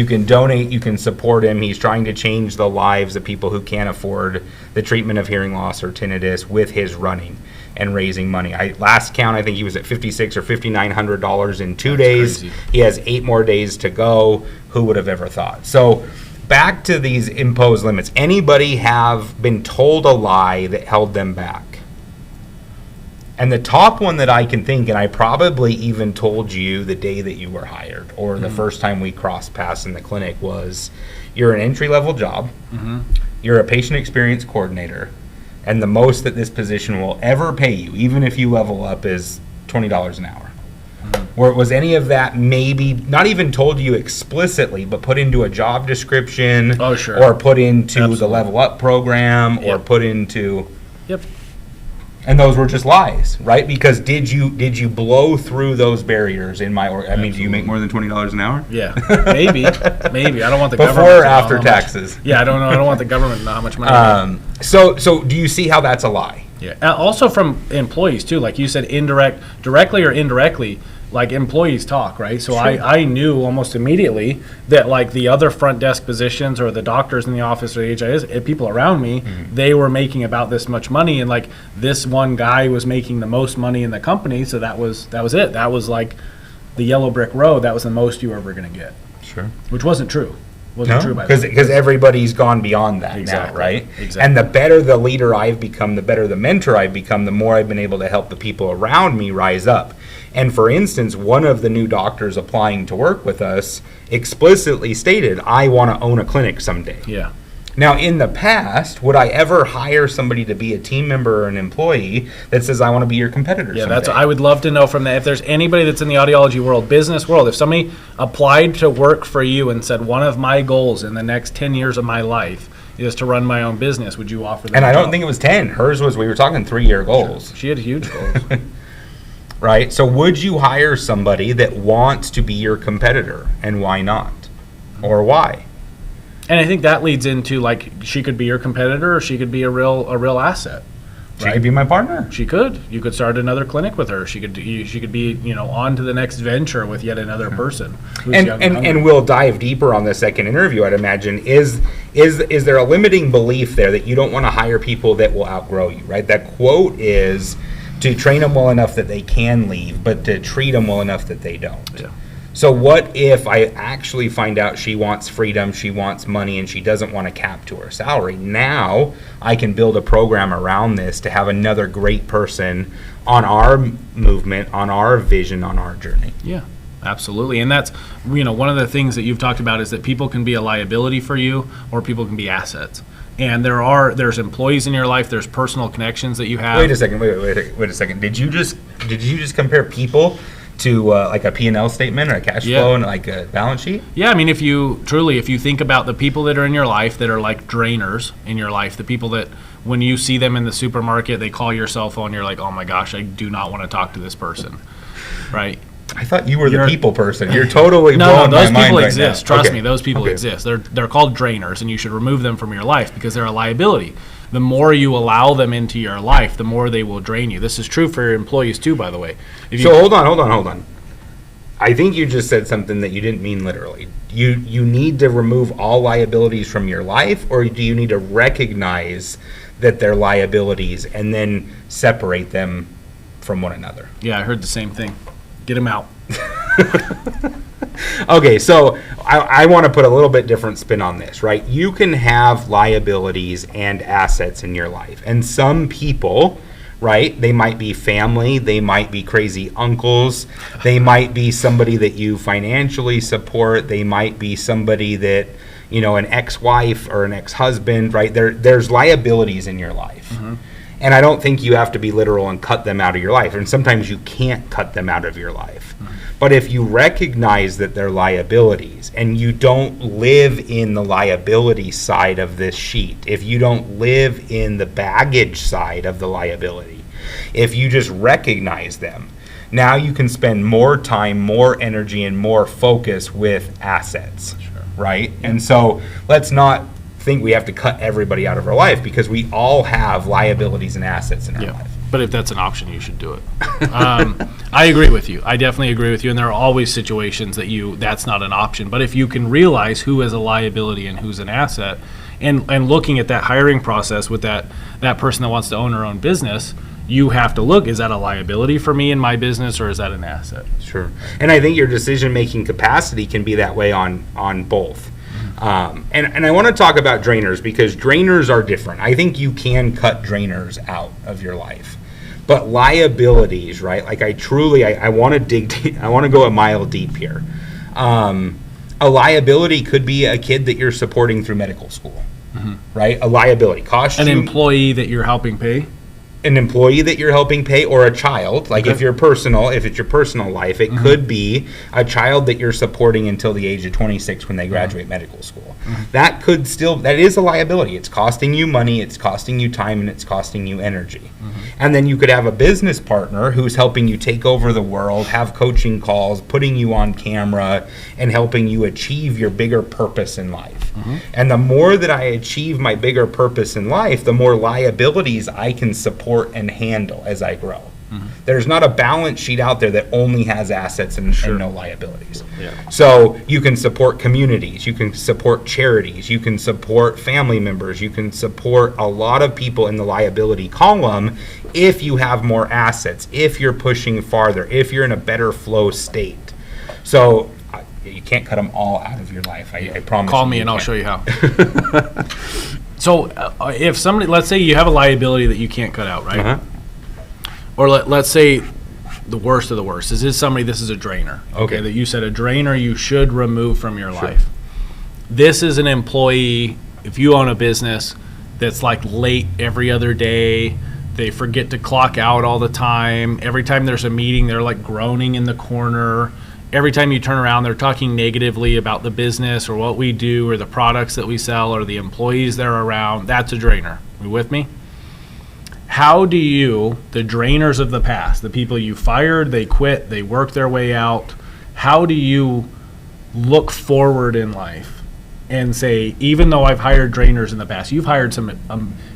S3: can donate. You can support him. He's trying to change the lives of people who can't afford the treatment of hearing loss or tinnitus with his running and raising money. Last count, I think he was at $5,600 or $5,900 in 2 days.
S1: Crazy.
S3: He has 8 more days to go. Who would have ever thought? So back to these imposed limits. Anybody have been told a lie that held them back? And the top one that I can think, and I probably even told you the day that you were hired or the first time we crossed paths in the clinic, was you're an entry-level job, you're a patient experience coordinator, and the most that this position will ever pay you, even if you level up, is $20 an hour. Or was any of that maybe not even told you explicitly, but put into a job description?
S1: Oh, sure.
S3: Or put into
S1: Absolutely.
S3: the level up program, or
S1: Yep.
S3: put into...
S1: Yep.
S3: And those were just lies, right? Because did you blow through those barriers in my I mean, do you make more than $20 an hour?
S1: Yeah, maybe. I don't want the
S3: Before
S1: government
S3: or
S1: to know
S3: after
S1: how much-
S3: taxes?
S1: Yeah, I don't know. I don't want the government to know how much money. I make.
S3: So do you see how that's a lie?
S1: Yeah. Also from employees too, like you said, directly or indirectly, like employees talk, right? So I knew almost immediately that like the other front desk positions or the doctors in the office or the HIS, people around me, they were making about this much money, and like this one guy was making the most money in the company, so that was it. That was like the yellow brick road. That was the most you were ever going to get,
S3: Sure.
S1: which wasn't true. Wasn't true by the way.
S3: Because everybody's gone beyond that
S1: Exactly.
S3: now, right?
S1: Exactly.
S3: And the better the leader I've become, the better the mentor I've become, the more I've been able to help the people around me rise up. And for instance, one of the new doctors applying to work with us explicitly stated, I want to own a clinic someday.
S1: Yeah.
S3: Now, in the past, would I ever hire somebody to be a team member or an employee that says, I want to be your competitor
S1: Yeah,
S3: someday?
S1: I would love to know from that. If there's anybody that's in the audiology world, business world, if somebody applied to work for you and said, one of my goals in the next 10 years of my life is to run my own business, would you offer them?
S3: And
S1: a
S3: I don't
S1: job?
S3: think it was 10. Hers was, we were talking 3-year goals.
S1: She had huge goals.
S3: Right? So would you hire somebody that wants to be your competitor, and why not? Or why?
S1: And I think that leads into like she could be your competitor or she could be a real asset.
S3: She could be my partner.
S1: She could. You could start another clinic with her. She could be, on to the next venture with yet another person. Who's
S3: And
S1: young
S3: and,
S1: hungry.
S3: and we'll dive deeper on the second interview, I'd imagine. Is there a limiting belief there that you don't want to hire people that will outgrow you, right? That quote is to train them well enough that they can leave, but to treat them well enough that they don't.
S1: Yeah.
S3: So what if I actually find out she wants freedom, she wants money, and she doesn't want a cap to her salary? Now I can build a program around this to have another great person on our movement, on our vision, on our journey.
S1: Yeah, absolutely. And that's, one of the things that you've talked about is that people can be a liability for you or people can be assets. And there's employees in your life, there's personal connections that you have.
S3: Wait a second. Wait a second. Did you just compare people to like a P&L statement or a cash flow and like a balance sheet?
S1: Yeah, I mean, if you think about the people that are in your life that are like drainers in your life, the people that when you see them in the supermarket, they call your cell phone, you're like, oh my gosh, I do not want to talk to this person, right?
S3: I thought you were the people person. You're totally
S1: No,
S3: blowing
S1: those
S3: my mind
S1: people
S3: right
S1: exist.
S3: now.
S1: Trust
S3: Okay.
S1: me, those people
S3: Okay.
S1: exist. They're called drainers, and you should remove them from your life because they're a liability. The more you allow them into your life, the more they will drain you. This is true for your employees too, by the way.
S3: So hold on. I think you just said something that you didn't mean literally. You need to remove all liabilities from your life, or do you need to recognize that they're liabilities and then separate them from one another?
S1: Yeah, I heard the same thing. Get them out.
S3: Okay, so I want to put a little bit different spin on this, right? You can have liabilities and assets in your life. And some people, right, they might be family, they might be crazy uncles, they might be somebody that you financially support, they might be somebody that, an ex-wife or an ex-husband, right? There's liabilities in your life. Mm-hmm. And I don't think you have to be literal and cut them out of your life. And sometimes you can't cut them out of your life. Mm-hmm. But if you recognize that they're liabilities and you don't live in the liability side of this sheet, if you don't live in the baggage side of the liability, if you just recognize them, Now you can spend more time, more energy, and more focus with assets, right? And so let's not think we have to cut everybody out of our life, because we all have liabilities and assets in our life.
S1: But if that's an option, you should do it. I agree with you. I definitely agree with you. And there are always situations that's not an option. But if you can realize who is a liability and who's an asset, and looking at that hiring process with that person that wants to own her own business, you have to look, is that a liability for me in my business, or is that an asset?
S3: Sure. And I think your decision-making capacity can be that way on both. And I want to talk about drainers, because drainers are different. I think you can cut drainers out of your life. But liabilities, right? Like I want to dig deep, I want to go a mile deep here. A liability could be a kid that you're supporting through medical school, right? A liability cost
S1: An employee that you're helping pay?
S3: An employee that you're helping pay, or a child, like if it's your personal life, it could be a child that you're supporting until the age of 26 when they graduate medical school. That is a liability. It's costing you money, it's costing you time, and it's costing you energy. And then you could have a business partner who's helping you take over the world, have coaching calls, putting you on camera, and helping you achieve your bigger purpose in life. And the more that I achieve my bigger purpose in life, the more liabilities I can support and handle as I grow. There's not a balance sheet out there that only has assets and no liabilities. So you can support communities, you can support charities, you can support family members, you can support a lot of people in the liability column if you have more assets, if you're pushing farther, if you're in a better flow state. So you can't cut them all out of your life. I promise.
S1: Call me and I'll show you how. So if somebody, let's say you have a liability that you can't cut out, right? Or let's say the worst of the worst. This is a drainer. Okay. That you said a drainer you should remove from your life. This is an employee, if you own a business that's like late every other day, they forget to clock out all the time. Every time there's a meeting, they're like groaning in the corner. Every time you turn around, they're talking negatively about the business or what we do or the products that we sell or the employees that are around. That's a drainer. Are you with me? How do you, the drainers of the past, the people you fired, they quit, they worked their way out, how do you look forward in life and say, even though I've hired drainers in the past, you've hired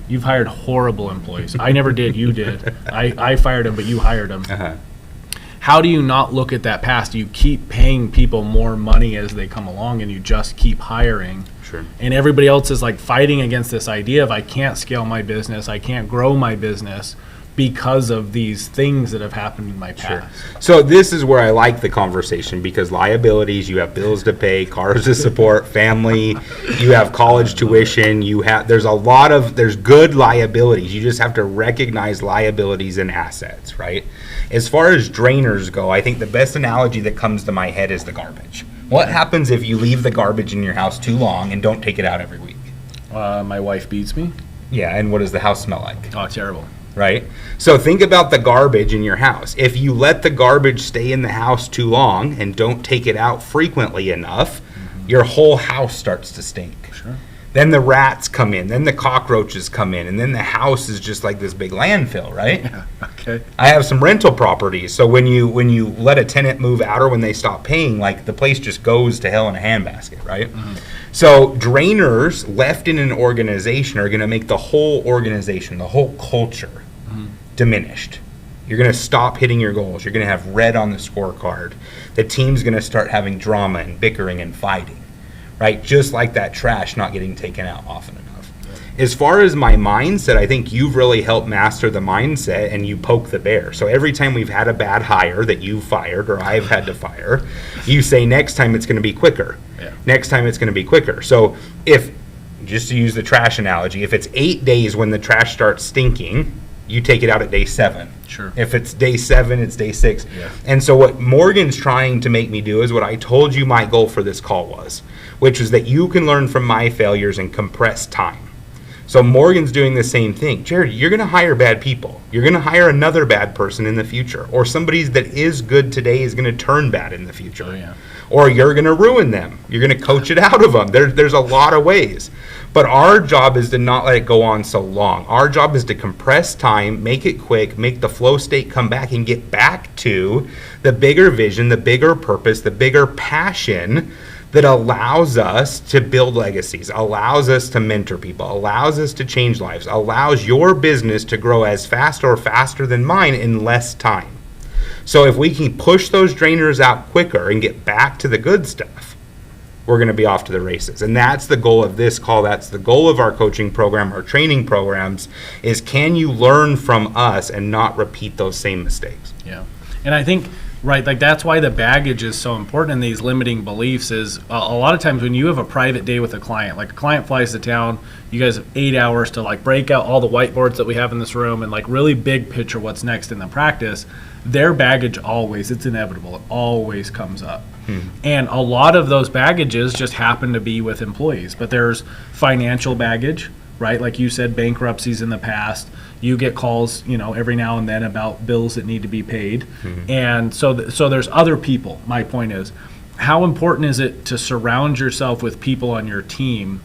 S1: you've hired horrible employees. I never did, you did. I fired them, but you hired them. How do you not look at that past? You keep paying people more money as they come along, and you just keep hiring. And everybody else is like fighting against this idea of I can't scale my business, I can't grow my business because of these things that have happened in my past.
S3: So this is where I like the conversation, because liabilities, you have bills to pay, cars to support, family, you have college tuition, there's good liabilities. You just have to recognize liabilities and assets, right? As far as drainers go, I think the best analogy that comes to my head is the garbage. What happens if you leave the garbage in your house too long and don't take it out every week?
S1: My wife beats me.
S3: Yeah, and what does the house smell like?
S1: Oh, terrible.
S3: Right? So think about the garbage in your house. If you let the garbage stay in the house too long and don't take it out frequently enough, your whole house starts to stink. Then the rats come in, then the cockroaches come in, and then the house is just like this big landfill, right? I have some rental properties, so when you let a tenant move out or when they stop paying, like the place just goes to hell in a handbasket, right? So drainers left in an organization are going to make the whole organization, the whole culture diminished. You're going to stop hitting your goals. You're going to have red on the scorecard. The team's going to start having drama and bickering and fighting. Right, just like that trash not getting taken out often enough. As far as my mindset, I think you've really helped master the mindset, and you poke the bear. So every time we've had a bad hire that you fired or I've had to fire, you say next time it's going to be quicker. Next time it's going to be quicker. So if, just to use the trash analogy, if it's 8 days when the trash starts stinking, you take it out at day 7. If it's day 7, it's day 6. And so what Morgan's trying to make me do is what I told you my goal for this call was, which is that you can learn from my failures and compress time. So Morgan's doing the same thing. Jared, you're going to hire bad people. You're going to hire another bad person in the future. Or somebody that is good today is going to turn bad in the future. Or you're going to ruin them. You're going to coach it out of them. There's a lot of ways. But our job is to not let it go on so long. Our job is to compress time, make it quick, make the flow state come back and get back to the bigger vision, the bigger purpose, the bigger passion that allows us to build legacies, allows us to mentor people, allows us to change lives, allows your business to grow as fast or faster than mine in less time. So if we can push those drainers out quicker and get back to the good stuff, we're going to be off to the races. And that's the goal of this call. That's the goal of our coaching program, our training programs, is can you learn from us and not repeat those same mistakes?
S1: Yeah. And I think, right, like that's why the baggage is so important in these limiting beliefs is a lot of times when you have a private day with a client, like a client flies to town, you guys have 8 hours to like break out all the whiteboards that we have in this room and like really big picture what's next in the practice. Their baggage always, it's inevitable, it always comes up. And a lot of those baggages just happen to be with employees. But there's financial baggage, right? Like you said, bankruptcies in the past. You get calls, every now and then about bills that need to be paid. And so there's other people. My point is, how important is it to surround yourself with people on your team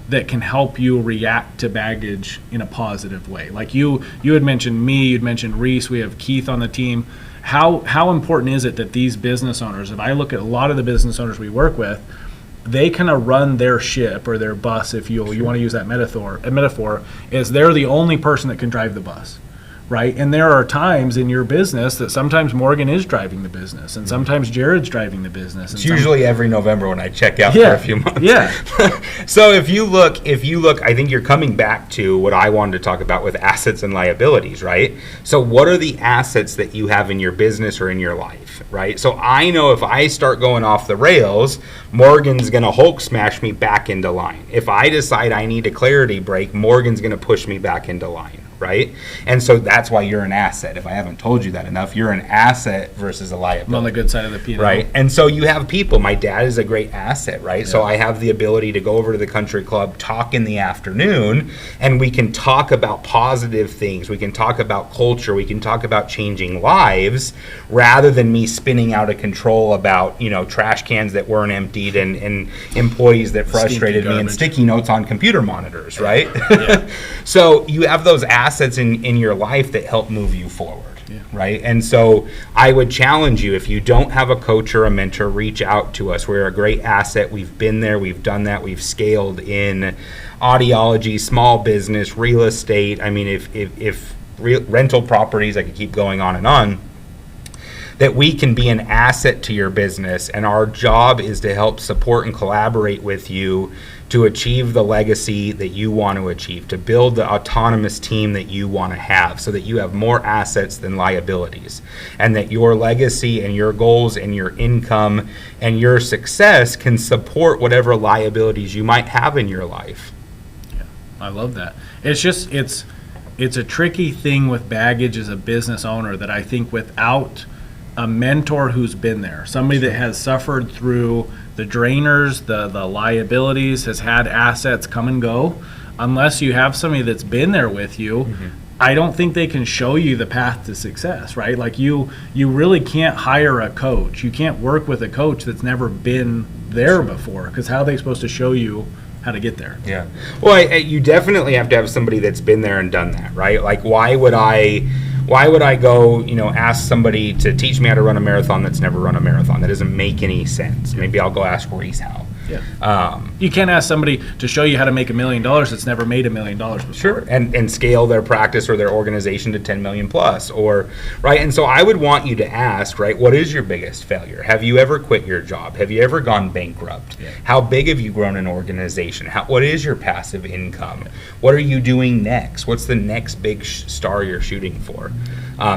S1: that can help you react to baggage in a positive way? Like you had mentioned me, you'd mentioned Reese, we have Keith on the team. How important is it that these business owners, if I look at a lot of the business owners we work with, they kind of run their ship or their bus, if you want to use that metaphor, is they're the only person that can drive the bus, right? And there are times in your business that sometimes Morgan is driving the business and sometimes Jared's driving the business.
S3: It's usually every November when I check out for a few months.
S1: Yeah.
S3: So if you look, I think you're coming back to what I wanted to talk about with assets and liabilities, right? So what are the assets that you have in your business or in your life, right? So I know if I start going off the rails, Morgan's going to Hulk smash me back into line. If I decide I need a clarity break, Morgan's going to push me back into line. Right? And so that's why you're an asset. If I haven't told you that enough, you're an asset versus a liability.
S1: I'm on the good side of the P&L.
S3: Right? And so you have people. My dad is a great asset, right? Yeah. So I have the ability to go over to the country club, talk in the afternoon, and we can talk about positive things. We can talk about culture. We can talk about changing lives rather than me spinning out of control about, trash cans that weren't emptied and employees that frustrated me and sticky notes on computer monitors, right? Yeah. So you have those assets in your life that help move you forward, right? And so I would challenge you, if you don't have a coach or a mentor, reach out to us. We're a great asset. We've been there. We've done that. We've scaled in audiology, small business, real estate. I mean, if rental properties, I could keep going on and on, that we can be an asset to your business. And our job is to help support and collaborate with you to achieve the legacy that you want to achieve, to build the autonomous team that you want to have so that you have more assets than liabilities, and that your legacy and your goals and your income and your success can support whatever liabilities you might have in your life.
S1: Yeah, I love that. It's just, it's a tricky thing with baggage as a business owner that I think without a mentor who's been there, somebody that has suffered through the drainers, the liabilities, has had assets come and go, unless you have somebody that's been there with you, I don't think they can show you the path to success, right? Like you really can't hire a coach. You can't work with a coach that's never been there before, because how are they supposed to show you how to get there?
S3: Yeah. Well, you definitely have to have somebody that's been there and done that, right? Like why would I go, ask somebody to teach me how to run a marathon that's never run a marathon? That doesn't make any sense. Maybe I'll go ask Reese how.
S1: Yeah. You can't ask somebody to show you how to make $1 million that's never made $1 million before.
S3: Sure. And scale their practice or their organization to 10 million plus, or right. And so I would want you to ask, right, what is your biggest failure? Have you ever quit your job? Have you ever gone bankrupt? Yeah. How big have you grown an organization? What is your passive income? Yeah. What are you doing next? What's the next big star you're shooting for?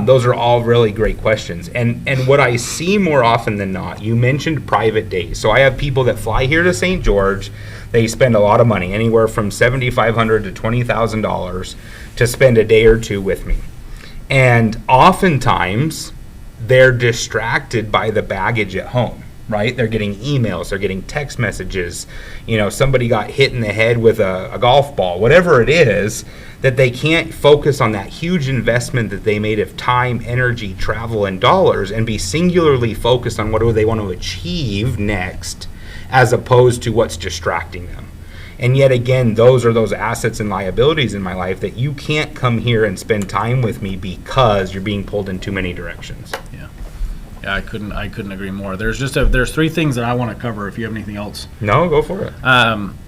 S3: Those are all really great questions. And what I see more often than not, you mentioned private days. So I have people that fly here to St. George. They spend a lot of money, anywhere from $7,500 to $20,000 to spend a day or two with me. And oftentimes they're distracted by the baggage at home, right? They're getting emails, they're getting text messages, somebody got hit in the head with a golf ball, whatever it is, that they can't focus on that huge investment that they made of time, energy, travel, and dollars, and be singularly focused on what do they want to achieve next, as opposed to what's distracting them. And yet again, those are those assets and liabilities in my life that you can't come here and spend time with me because you're being pulled in too many directions.
S1: Yeah, I couldn't agree more. There's three things that I want to cover. If you have anything else,
S3: No, go for it.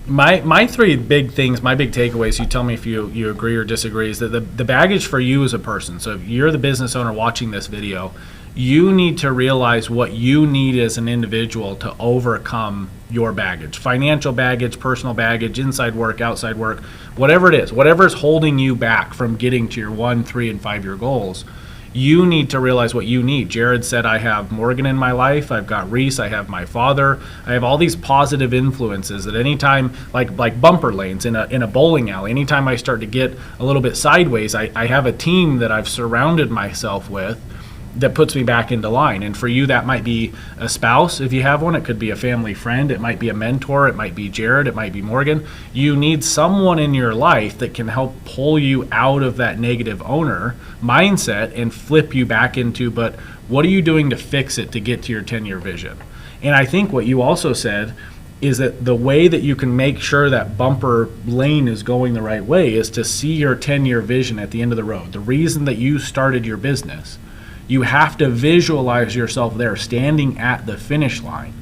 S1: my three big things, my big takeaways. You tell me if you agree or disagree. Is that the baggage for you as a person? So if you're the business owner watching this video, you need to realize what you need as an individual to overcome your baggage, financial baggage, personal baggage, inside work, outside work, whatever it is, whatever's holding you back from getting to your 1, 3, and 5 year goals. You need to realize what you need. Jared said, I have Morgan in my life. I've got Reese. I have my father. I have all these positive influences that anytime, like bumper lanes in a bowling alley, anytime I start to get a little bit sideways, I have a team that I've surrounded myself with that puts me back into line. And for you, that might be a spouse, if you have one. It could be a family friend. It might be a mentor. It might be Jared. It might be Morgan. You need someone in your life that can help pull you out of that negative owner mindset and flip you back into, but what are you doing to fix it to get to your 10-year vision? And I think what you also said is that the way that you can make sure that bumper lane is going the right way is to see your 10-year vision at the end of the road. The reason that you started your business, you have to visualize yourself there standing at the finish line.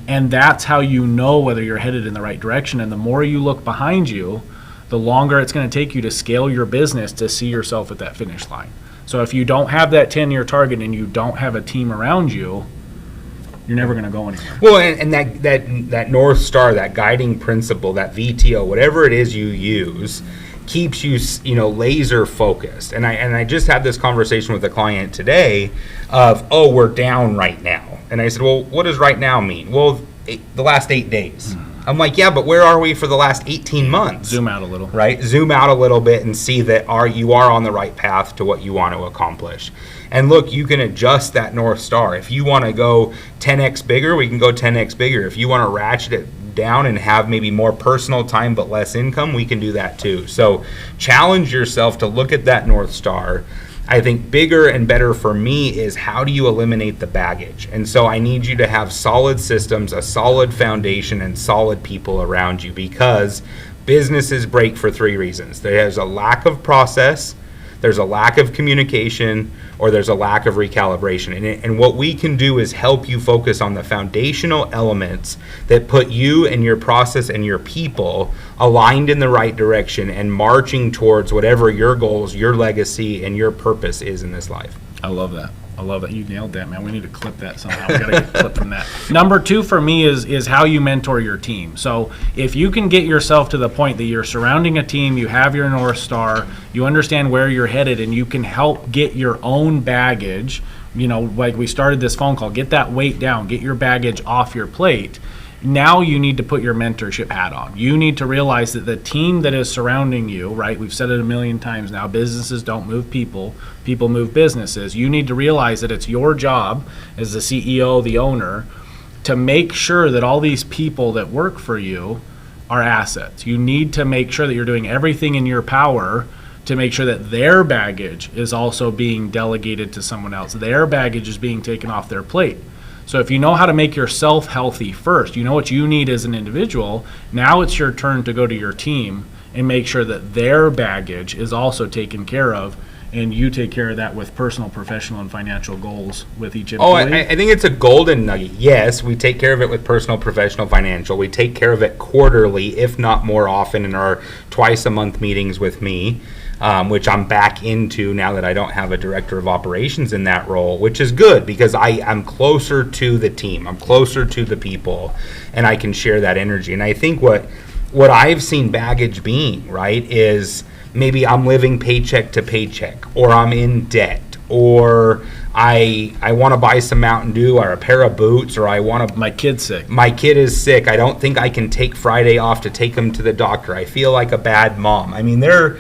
S1: And that's how you know whether you're headed in the right direction. And the more you look behind you, the longer it's going to take you to scale your business to see yourself at that finish line. So if you don't have that 10-year target and you don't have a team around you, you're never going to go anywhere.
S3: Well, and that North Star, that guiding principle, that VTO, whatever it is you use, keeps you laser focused. And I just had this conversation with a client today of, oh, we're down right now. And I said, well, what does right now mean? Well, the last 8 days. I'm like, yeah, but where are we for the last 18 months?
S1: Zoom out a little.
S3: Right? Zoom out a little bit and see that you are on the right path to what you want to accomplish. And look, you can adjust that North Star. If you want to go 10x bigger, we can go 10x bigger. If you want to ratchet it down and have maybe more personal time but less income, we can do that too. So challenge yourself to look at that North Star. I think bigger and better for me is, how do you eliminate the baggage? And so I need you to have solid systems, a solid foundation, and solid people around you, because businesses break for 3 reasons. There's a lack of process, there's a lack of communication, or there's a lack of recalibration. And what we can do is help you focus on the foundational elements that put you and your process and your people aligned in the right direction and marching towards whatever your goals, your legacy, and your purpose is in this life.
S1: I love that. You nailed that, man. We need to clip that somehow. We got to get a clip from that. Number 2 for me is how you mentor your team. So if you can get yourself to the point that you're surrounding a team, you have your North Star, you understand where you're headed, and you can help get your own baggage, like we started this phone call, get that weight down, get your baggage off your plate. Now you need to put your mentorship hat on. You need to realize that the team that is surrounding you, right? We've said it a million times now, businesses don't move people, people move businesses. You need to realize that it's your job as the CEO, the owner, to make sure that all these people that work for you are assets. You need to make sure that you're doing everything in your power to make sure that their baggage is also being delegated to someone else. Their baggage is being taken off their plate. So if you know how to make yourself healthy first, you know what you need as an individual, now it's your turn to go to your team and make sure that their baggage is also taken care of, and you take care of that with personal, professional, and financial goals with each employee.
S3: I think it's a golden nugget. Yes, we take care of it with personal, professional, financial. We take care of it quarterly, if not more often, in our twice-a-month meetings with me. Which I'm back into now that I don't have a director of operations in that role, which is good because I'm closer to the team, I'm closer to the people, and I can share that energy. And I think what I've seen baggage being, right, is maybe I'm living paycheck to paycheck, or I'm in debt, or I want to buy some Mountain Dew or a pair of boots, or I want to...
S1: My kid's sick.
S3: My kid is sick. I don't think I can take Friday off to take him to the doctor. I feel like a bad mom. I mean, there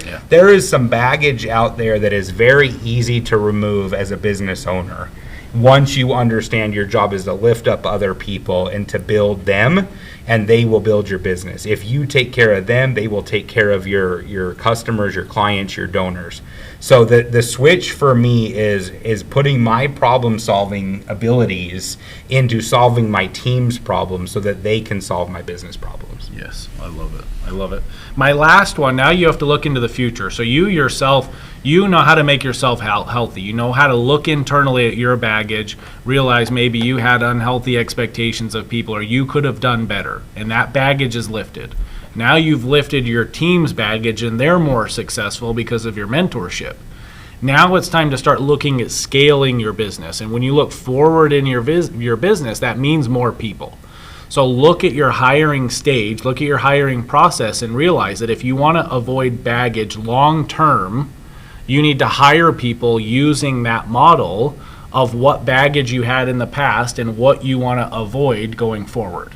S3: is some baggage out there that is very easy to remove as a business owner. once you understand your job is to lift up other people and to build them, and they will build your business. If you take care of them, they will take care of your customers, your clients, your donors. So the switch for me is putting my problem solving abilities into solving my team's problems so that they can solve my business problems.
S1: Yes, I love it. I love it. My last one, now you have to look into the future. So you yourself, you know how to make yourself healthy. You know how to look internally at your baggage, realize maybe you had unhealthy expectations of people or you could have done better, and that baggage is lifted. Now you've lifted your team's baggage and they're more successful because of your mentorship. Now it's time to start looking at scaling your business. And when you look forward in your business, that means more people. So look at your hiring stage, look at your hiring process, and realize that if you want to avoid baggage long term, you need to hire people using that model of what baggage you had in the past and what you want to avoid going forward.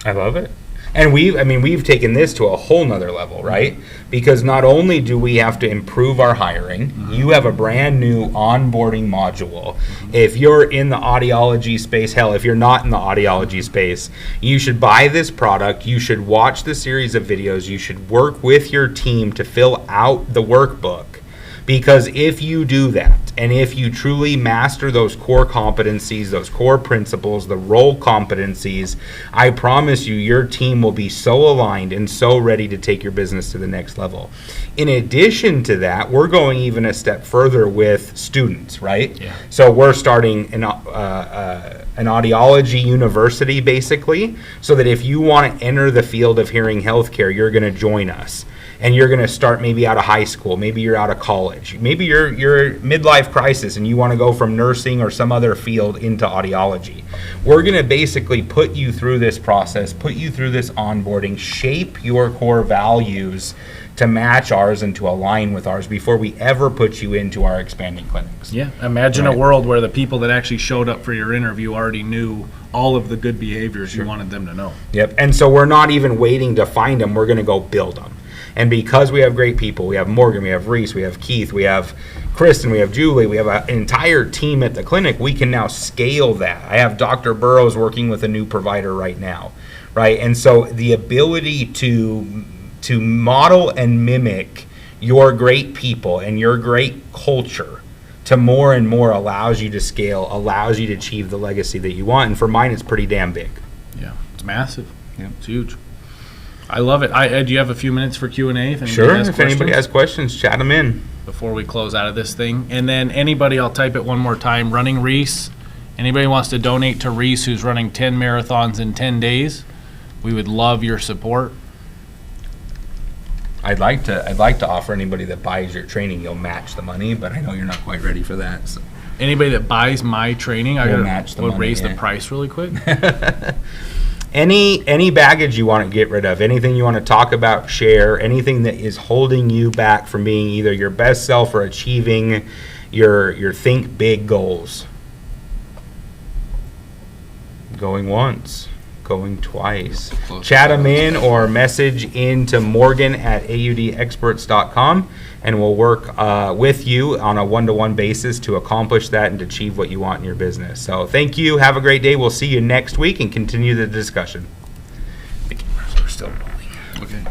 S3: I love it. And we've taken this to a whole nother level, right? Because not only do we have to improve our hiring, you have a brand new onboarding module. If you're in the audiology space, hell, if you're not in the audiology space, you should buy this product. You should watch the series of videos. You should work with your team to fill out the workbook. Because if you do that, and if you truly master those core competencies, those core principles, the role competencies, I promise you, your team will be so aligned and so ready to take your business to the next level. In addition to that, we're going even a step further with students, right? Yeah. So we're starting an audiology university, basically, so that if you want to enter the field of hearing healthcare, you're going to join us. And you're going to start maybe out of high school, maybe you're out of college, maybe you're midlife crisis and you want to go from nursing or some other field into audiology. We're going to basically put you through this process, put you through this onboarding, shape your core values to match ours and to align with ours before we ever put you into our expanding clinics.
S1: Yeah, imagine a world where the people that actually showed up for your interview already knew all of the good behaviors you wanted them to know.
S3: Yep, and so we're not even waiting to find them, we're going to go build them. And because we have great people, we have Morgan, we have Reese, we have Keith, we have Kristen, we have Julie, we have an entire team at the clinic, we can now scale that. I have Dr. Burrows working with a new provider right now, right? And so the ability to model and mimic your great people and your great culture to more and more allows you to scale, allows you to achieve the legacy that you want. And for mine, it's pretty damn big.
S1: Yeah, it's massive. Yeah, it's huge. I love it. Do you have a few minutes for Q&A?
S3: Sure. If anybody has questions, chat them in.
S1: Before we close out of this thing. And then anybody, I'll type it one more time, running Reese. Anybody wants to donate to Reese who's running 10 marathons in 10 days, we would love your support.
S3: I'd like to offer anybody that buys your training, you'll match the money, but I know you're not quite ready for that. So.
S1: Anybody that buys my training, I
S3: gotta
S1: raise the price really quick.
S3: Any baggage you want to get rid of, anything you want to talk about, share, anything that is holding you back from being either your best self or achieving your think big goals. Going once, going twice. Chat them in or message into Morgan at audexperts.com, and we'll work with you on a one-to-one basis to accomplish that and to achieve what you want in your business. So thank you. Have a great day. We'll see you next week and continue the discussion. We're still rolling.
S1: Okay.